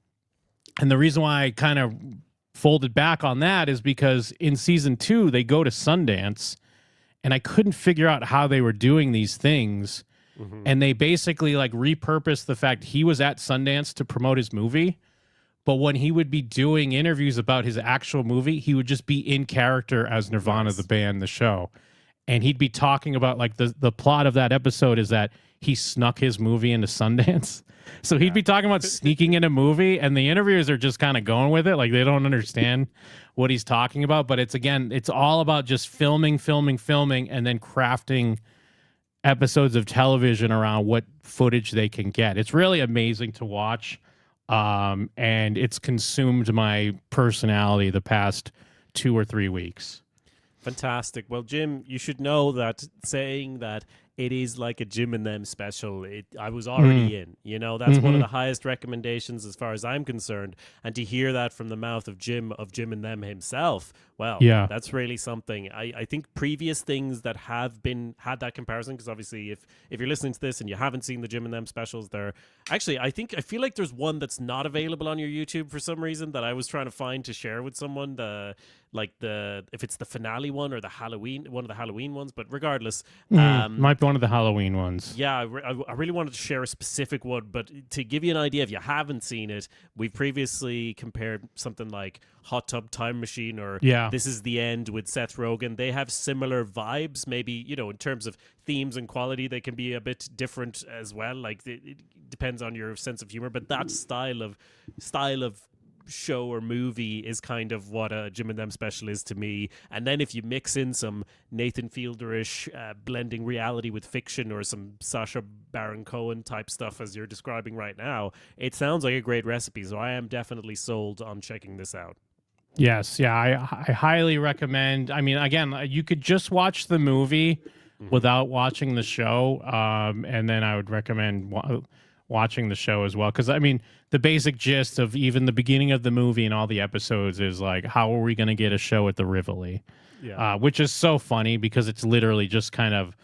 the reason why I kind of folded back on that is because in season 2, they go to Sundance, and I couldn't figure out how they were doing these things. And they basically repurposed the fact he was at Sundance to promote his movie. But when he would be doing interviews about his actual movie, he would just be in character as Nirvana, the band, the show. And he'd be talking about the plot of that episode is that he snuck his movie into Sundance. So he'd be talking about sneaking in a movie, and the interviewers are just kind of going with it. They don't understand what he's talking about. But it's all about just filming, and then crafting episodes of television around what footage they can get. It's really amazing to watch. And it's consumed my personality the past 2 or 3 weeks. Fantastic. Well, Jim, you should know that saying that it is like a Jim and Them special, I was already in. That's one of the highest recommendations as far as I'm concerned. And to hear that from the mouth of Jim and Them himself, well, that's really something. I think previous things that have had that comparison, because obviously if you're listening to this and you haven't seen the Jim and Them specials, I feel like there's one that's not available on your YouTube for some reason that I was trying to find to share with someone, if it's the finale one or one of the Halloween ones, but regardless, might be one of the Halloween ones. Yeah, I really wanted to share a specific one, but to give you an idea, if you haven't seen it, we've previously compared something like Hot Tub Time Machine or This Is the End with Seth Rogen. They have similar vibes, maybe, in terms of themes and quality, they can be a bit different as well. It depends on your sense of humor, but that style of show or movie is kind of what a Jim and Them special is to me. And then if you mix in some Nathan Fielder-ish blending reality with fiction, or some Sacha Baron Cohen type stuff as you're describing right now, it sounds like a great recipe. So I am definitely sold on checking this out. Yes, yeah, I highly recommend. I mean, again, you could just watch the movie without watching the show, and then I would recommend watching the show as well. Because, I mean, the basic gist of even the beginning of the movie and all the episodes is like, how are we going to get a show at the Rivoli? Yeah. Which is so funny because it's literally just kind of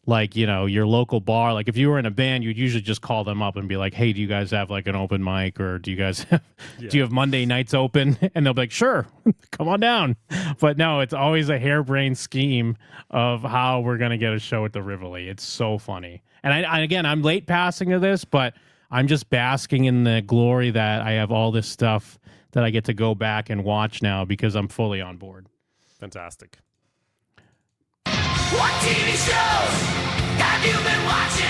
like, you know, your local bar. Like if you were in a band, you'd usually just call them up and be like, hey, do you guys have like an open mic, or do you guys have, do you have Monday nights open? And they'll be like, sure, come on down. But no, it's always a harebrained scheme of how we're going to get a show at the Rivoli. It's so funny. And again, I'm late passing to this, but I'm just basking in the glory that I have all this stuff that I get to go back and watch now because I'm fully on board. Fantastic. What TV shows have you been watching?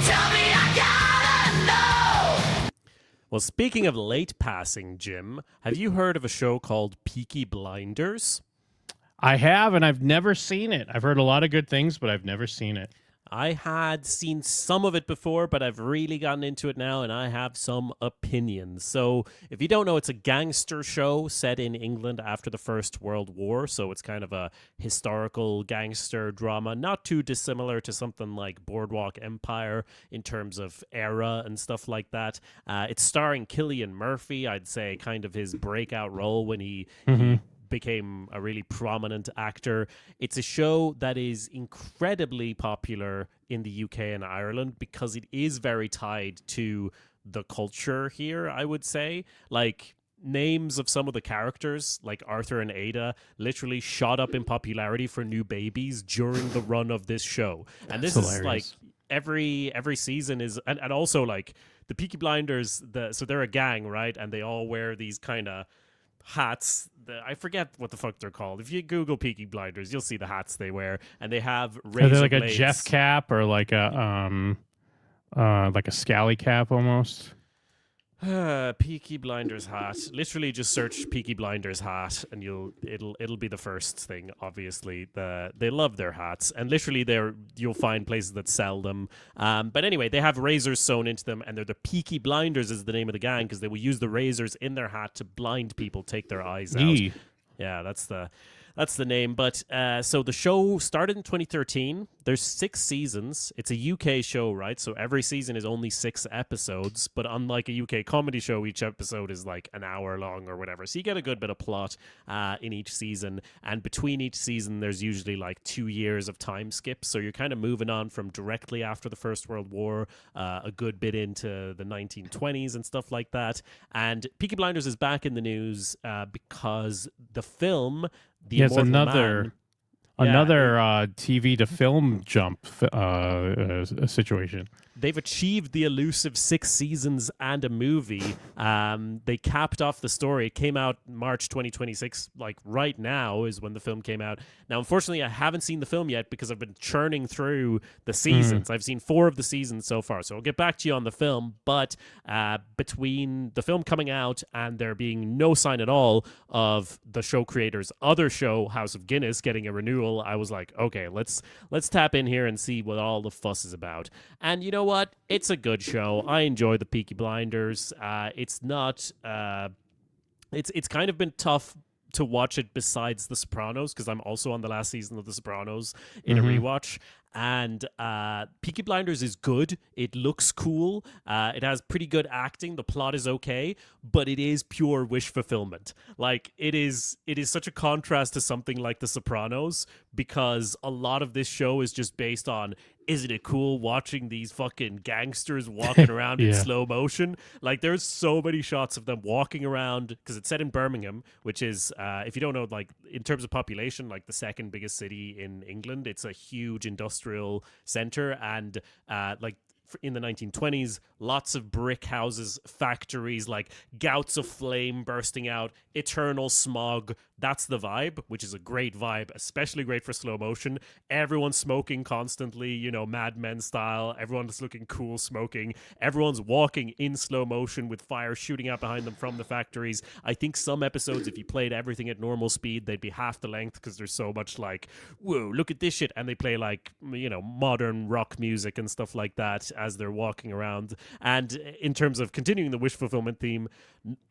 Tell me, I gotta know. Well, speaking of late passing, Jim, have you heard of a show called Peaky Blinders? I have, and I've never seen it. I've heard a lot of good things, but I've never seen it. I had seen some of it before, but I've really gotten into it now, and I have some opinions. So, if you don't know, it's a gangster show set in England after the First World War. So, it's kind of a historical gangster drama, not too dissimilar to something like Boardwalk Empire in terms of era and stuff like that. It's starring Cillian Murphy, I'd say kind of his breakout role when he became a really prominent actor. It's a show that is incredibly popular in the UK and Ireland because it is very tied to the culture here, I would say. Like, names of some of the characters, like Arthur and Ada, literally shot up in popularity for new babies during the run of this show. And this is like every season is, and also like the Peaky Blinders, so they're a gang, right? And they all wear these kind of hats. I forget what the fuck they're called. If you Google Peaky Blinders, you'll see the hats they wear, and they have razor Are they like blades. a Jeff cap or like a scally cap almost? Peaky Blinders hat. Literally, just search Peaky Blinders hat, and it'll be the first thing. Obviously, they love their hats, and literally, you'll find places that sell them. But anyway, they have razors sewn into them, and they're the Peaky Blinders is the name of the gang because they will use the razors in their hat to blind people, take their eyes out. Yeah, that's the name. But so the show started in 2013. There's 6 seasons. It's a UK show, right? So every season is only 6 episodes. But unlike a UK comedy show, each episode is like an hour long or whatever. So you get a good bit of plot in each season. And between each season, there's usually like 2 years of time skip. So you're kind of moving on from directly after the First World War, a good bit into the 1920s and stuff like that. And Peaky Blinders is back in the news because the film... another TV to film jump situation. They've achieved the elusive 6 seasons and a movie. They capped off the story. It came out March 2026. Like right now is when the film came out. Now, unfortunately, I haven't seen the film yet because I've been churning through the seasons. I've seen 4 of the seasons so far. So I'll get back to you on the film. But between the film coming out and there being no sign at all of the show creator's other show, House of Guinness, getting a renewal, I was like, okay, let's tap in here and see what all the fuss is about. And you know what? It's a good show. I enjoy the Peaky Blinders. It's not. It's kind of been tough to watch it besides The Sopranos because I'm also on the last season of The Sopranos in a rewatch. And Peaky Blinders is good. It looks cool. It has pretty good acting. The plot is okay, but it is pure wish fulfillment. Like it is such a contrast to something like The Sopranos because a lot of this show is just based on, isn't it cool watching these fucking gangsters walking around in slow motion? Like there's so many shots of them walking around because it's set in Birmingham, which is, if you don't know, like in terms of population, like the second biggest city in England. It's a huge industrial center, and like in the 1920s, lots of brick houses, factories, like gouts of flame bursting out, eternal smog, That's the vibe, which is a great vibe, especially great for slow motion. Everyone's smoking constantly, you know, Mad Men style. Everyone's looking cool smoking. Everyone's walking in slow motion with fire shooting out behind them from the factories. I think some episodes, if you played everything at normal speed, they'd be half the length because there's so much like, whoa, look at this shit. And they play like, you know, modern rock music and stuff like that as they're walking around. And in terms of continuing the wish fulfillment theme,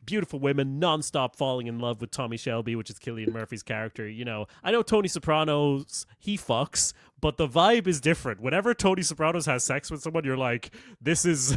beautiful women non-stop falling in love with Tommy Shelby, which is Cillian Murphy's character. You know, I know Tony Soprano's, he fucks, but the vibe is different. Whenever Tony Sopranos has sex with someone, you're like, this is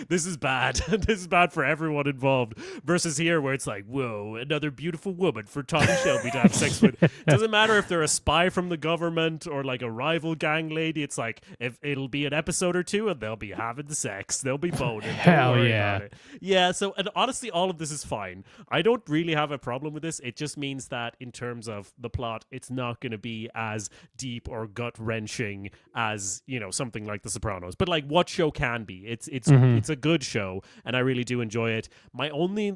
this is bad. This is bad for everyone involved. Versus here, where it's like, whoa, another beautiful woman for Tommy Shelby to have sex with. Doesn't matter if they're a spy from the government or like a rival gang lady. It's like, if it'll be an episode or two and they'll be having sex. They'll be boning. Hell Don't worry yeah. about it. Yeah, so, and honestly, all of this is fine. I don't really have a problem with this. It just means that in terms of the plot, it's not going to be as deep or gut-wrenching as, you know, something like The Sopranos. But like what show can be. It's a good show, and I really do enjoy it. My only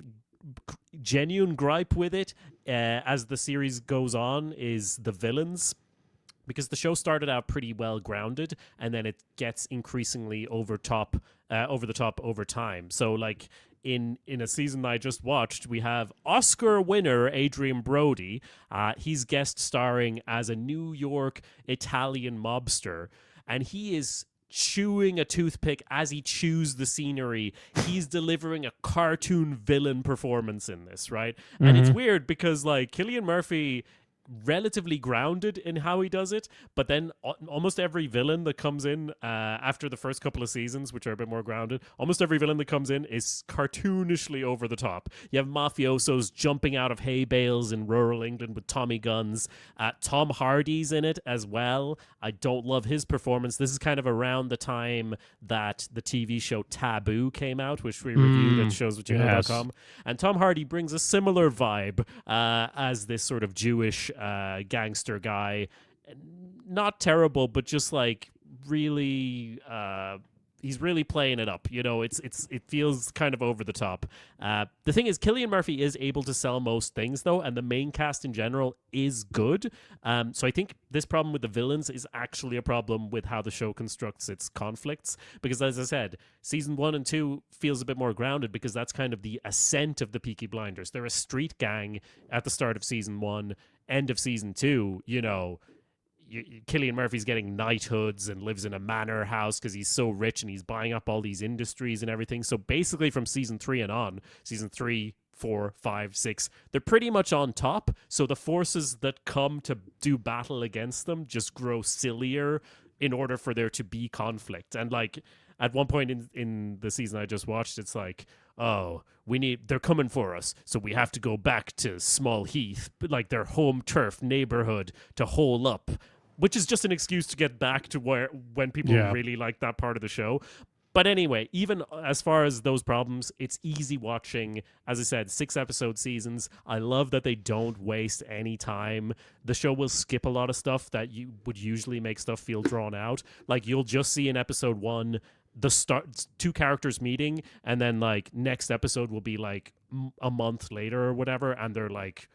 genuine gripe with it as the series goes on is the villains. Because the show started out pretty well grounded, and then it gets increasingly over the top over time. So, like in a season I just watched, we have Oscar winner Adrian Brody. He's guest starring as a New York Italian mobster, and he is chewing a toothpick as he chews the scenery. He's delivering a cartoon villain performance in this, right? And it's weird because like Cillian Murphy, relatively grounded in how he does it, but then almost every villain that comes in after the first couple of seasons, which are a bit more grounded, almost every villain that comes in is cartoonishly over the top. You have mafiosos jumping out of hay bales in rural England with Tommy guns. Tom Hardy's in it as well. I don't love his performance. This is kind of around the time that the TV show Taboo came out, which we reviewed at showswhatyouknow.com. And Tom Hardy brings a similar vibe as this sort of Jewish gangster guy. Not terrible, but just like really he's really playing it up. You know, it feels kind of over the top. The thing is, Cillian Murphy is able to sell most things though, and the main cast in general is good. So I think this problem with the villains is actually a problem with how the show constructs its conflicts, because as I said, season 1 and 2 feels a bit more grounded because that's kind of the ascent of the Peaky Blinders. They're a street gang at the start of season 1, end of season 2, you know. Cillian Murphy's getting knighthoods and lives in a manor house because he's so rich, and he's buying up all these industries and everything. So basically from season 3 and on, season 3, 4, 5, 6, they're pretty much on top. So the forces that come to do battle against them just grow sillier in order for there to be conflict. And like at one point in the season I just watched, it's like, oh, they're coming for us, so we have to go back to Small Heath, like their home turf neighborhood, to hole up, which is just an excuse to get back to when people really like that part of the show. But anyway, even as far as those problems, it's easy watching. As I said, 6-episode seasons. I love that they don't waste any time. The show will skip a lot of stuff that you would usually make stuff feel drawn out. Like you'll just see in episode 1 the start, 2 characters meeting, and then like next episode will be like a month later or whatever, and they're like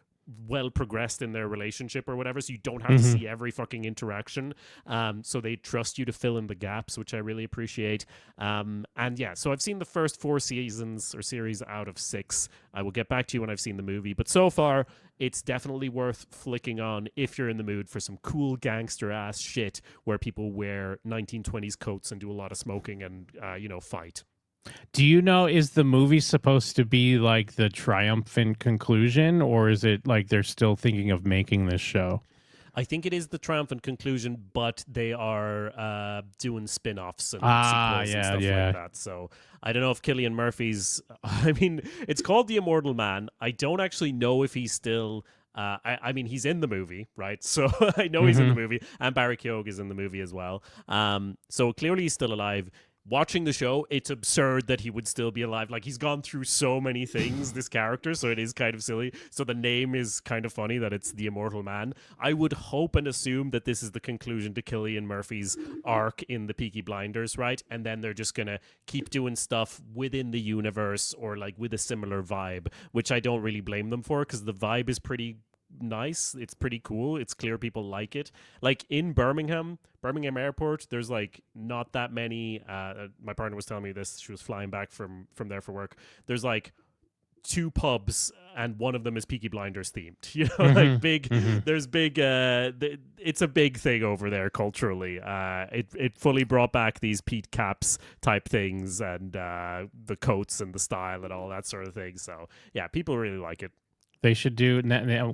well progressed in their relationship or whatever, so you don't have to see every fucking interaction. So they trust you to fill in the gaps, which I really appreciate. And yeah, so I've seen the first 4 seasons or series out of 6. I will get back to you when I've seen the movie, but so far it's definitely worth flicking on if you're in the mood for some cool gangster ass shit where people wear 1920s coats and do a lot of smoking and fight. Do you know, is the movie supposed to be like the triumphant conclusion, or is it like they're still thinking of making this show? I think it is the triumphant conclusion, but they are doing spin-offs and sequels and stuff like that. So I don't know if Cillian Murphy's... I mean, it's called The Immortal Man. I don't actually know if he's still... I mean, he's in the movie, right? So I know he's in the movie, and Barry Keogh is in the movie as well. So clearly he's still alive. Watching the show, it's absurd that he would still be alive. Like, he's gone through so many things, this character, so it is kind of silly. So the name is kind of funny that it's The Immortal Man. I would hope and assume that this is the conclusion to Cillian Murphy's arc in the Peaky Blinders, right? And then they're just going to keep doing stuff within the universe or, like, with a similar vibe, which I don't really blame them for, because the vibe is pretty nice. It's pretty cool. It's clear people like it. Like in Birmingham Airport, there's like not that many. My partner was telling me this. She was flying back from there for work. There's like 2 pubs and one of them is Peaky Blinders themed. You know, like big. There's big. It's a big thing over there culturally. It fully brought back these Pete Caps type things and the coats and the style and all that sort of thing. So yeah, people really like it. They should do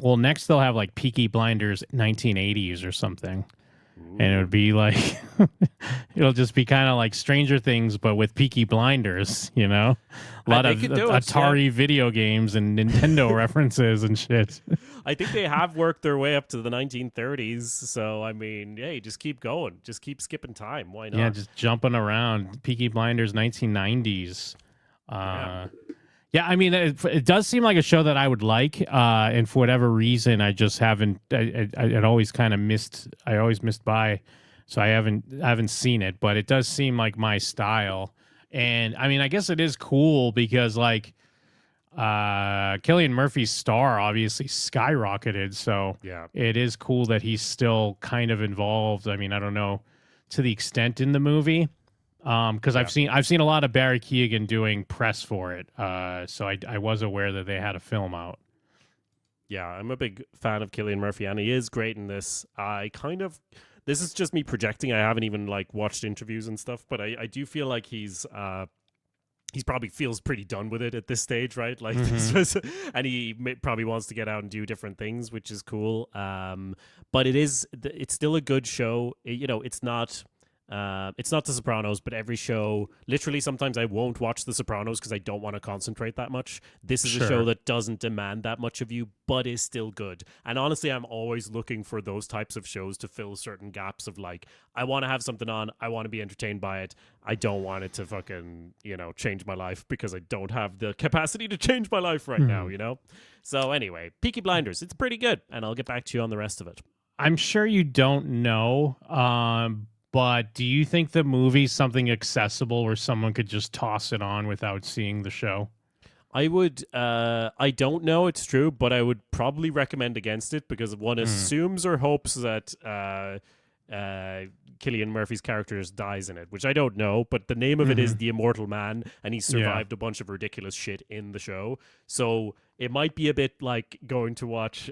well. Next, they'll have like Peaky Blinders 1980s or something. And it would be like, it'll just be kind of like Stranger Things, but with Peaky Blinders, you know? A lot of Atari video games and Nintendo references and shit. I think they have worked their way up to the 1930s. So, I mean, hey, just keep going. Just keep skipping time. Why not? Yeah, just jumping around. Peaky Blinders 1990s. Yeah, I mean, it does seem like a show that I would like, and for whatever reason, I just haven't. It always kind of missed. I always missed by, so I haven't seen it. But it does seem like my style, and I mean, I guess it is cool because like, Cillian Murphy's star obviously skyrocketed, so yeah, it is cool that he's still kind of involved. I mean, I don't know to the extent in the movie. Because I've seen a lot of Barry Keoghan doing press for it, so I was aware that they had a film out. Yeah, I'm a big fan of Cillian Murphy, and he is great in this. This is just me projecting. I haven't even like watched interviews and stuff, but I do feel like he's probably feels pretty done with it at this stage, right? Like this was, and he probably wants to get out and do different things, which is cool. But it's still a good show. It's not The Sopranos, but every show, literally sometimes I won't watch The Sopranos because I don't want to concentrate that much. This is a show that doesn't demand that much of you, but is still good. And honestly, I'm always looking for those types of shows to fill certain gaps of like, I want to have something on, I want to be entertained by it. I don't want it to fucking, change my life because I don't have the capacity to change my life right now, So anyway, Peaky Blinders, it's pretty good. And I'll get back to you on the rest of it. I'm sure you don't know, but do you think the movie's something accessible where someone could just toss it on without seeing the show? I would, I don't know, it's true, but I would probably recommend against it because one assumes or hopes that Cillian Murphy's character dies in it, which I don't know, but the name of it is The Immortal Man, and he survived a bunch of ridiculous shit in the show. So it might be a bit like going to watch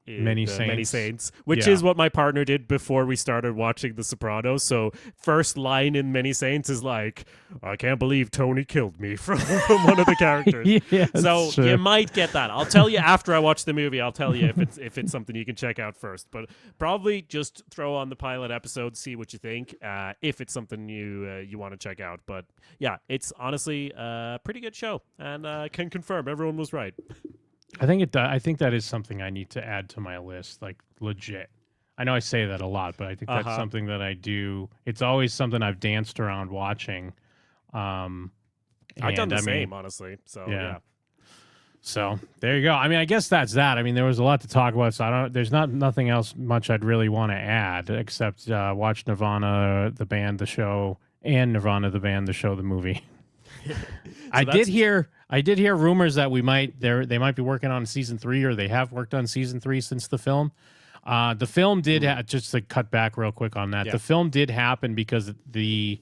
Many Saints, which is what my partner did before we started watching The Sopranos. So first line in Many Saints is like, I can't believe Tony killed me from one of the characters. So you might get that. I'll tell you after I watch the movie. I'll tell you if it's something you can check out first. But probably just throw on the pilot episode, see what you think, if it's something you want to check out. But yeah, it's honestly a pretty good show, and I can confirm everyone was right. I think that is something I need to add to my list, like legit. I know I say that a lot, but I think that's something that I do. It's always something I've danced around watching. I've done the same, honestly. So yeah. So there you go. I mean, I guess that's that. I mean, there was a lot to talk about, so there's nothing else much I'd really want to add except watch Nirvana the band, the show, and Nirvana the band, the show, the movie. I did hear rumors that they might be working on season 3, or they have worked on season 3 since the film. The film did just to cut back real quick on that. Yeah. The film did happen because the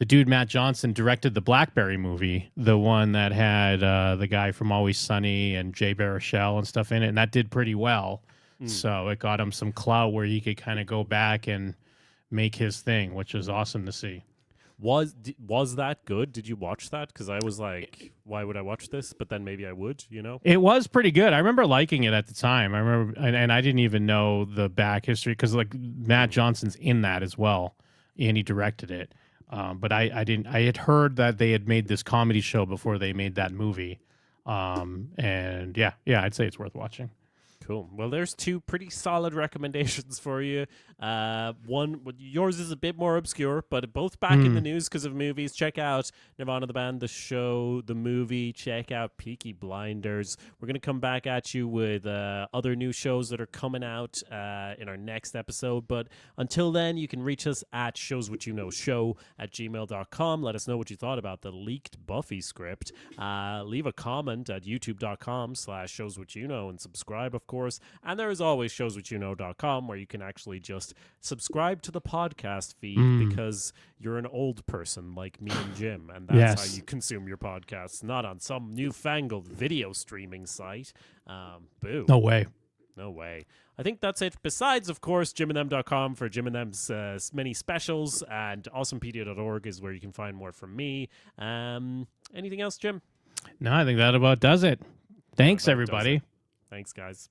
dude Matt Johnson directed the Blackberry movie, the one that had the guy from Always Sunny and Jay Baruchel and stuff in it, and that did pretty well. So it got him some clout where he could kind of go back and make his thing, which is awesome to see. Was that good? Did you watch that? Because I was like, why would I watch this? But then maybe I would, It was pretty good. I remember liking it at the time. I remember, and I didn't even know the back history because like Matt Johnson's in that as well, and he directed it. But I didn't. I had heard that they had made this comedy show before they made that movie. And yeah, I'd say it's worth watching. Cool. Well, there's 2 pretty solid recommendations for you. Yours is a bit more obscure, but both back in the news because of movies. Check out Nirvana the band, the show, the movie. Check out Peaky Blinders. We're going to come back at you with other new shows that are coming out in our next episode. But until then, you can reach us at showswhatyouknow@gmail.com. Let us know what you thought about the leaked Buffy script. Leave a comment at youtube.com/showswhatyouknow and subscribe, of course. And there is always showswhatyouknow.com where you can actually just subscribe to the podcast feed because you're an old person like me and Jim, and that's how you consume your podcasts, not on some newfangled video streaming site. Boo. No way. No way. I think that's it. Besides, of course, jimandthem.com for Jim and Them's many specials, and awesomepedia.org is where you can find more from me. Anything else, Jim? No, I think that about does it. Thanks, everybody. Thanks, guys.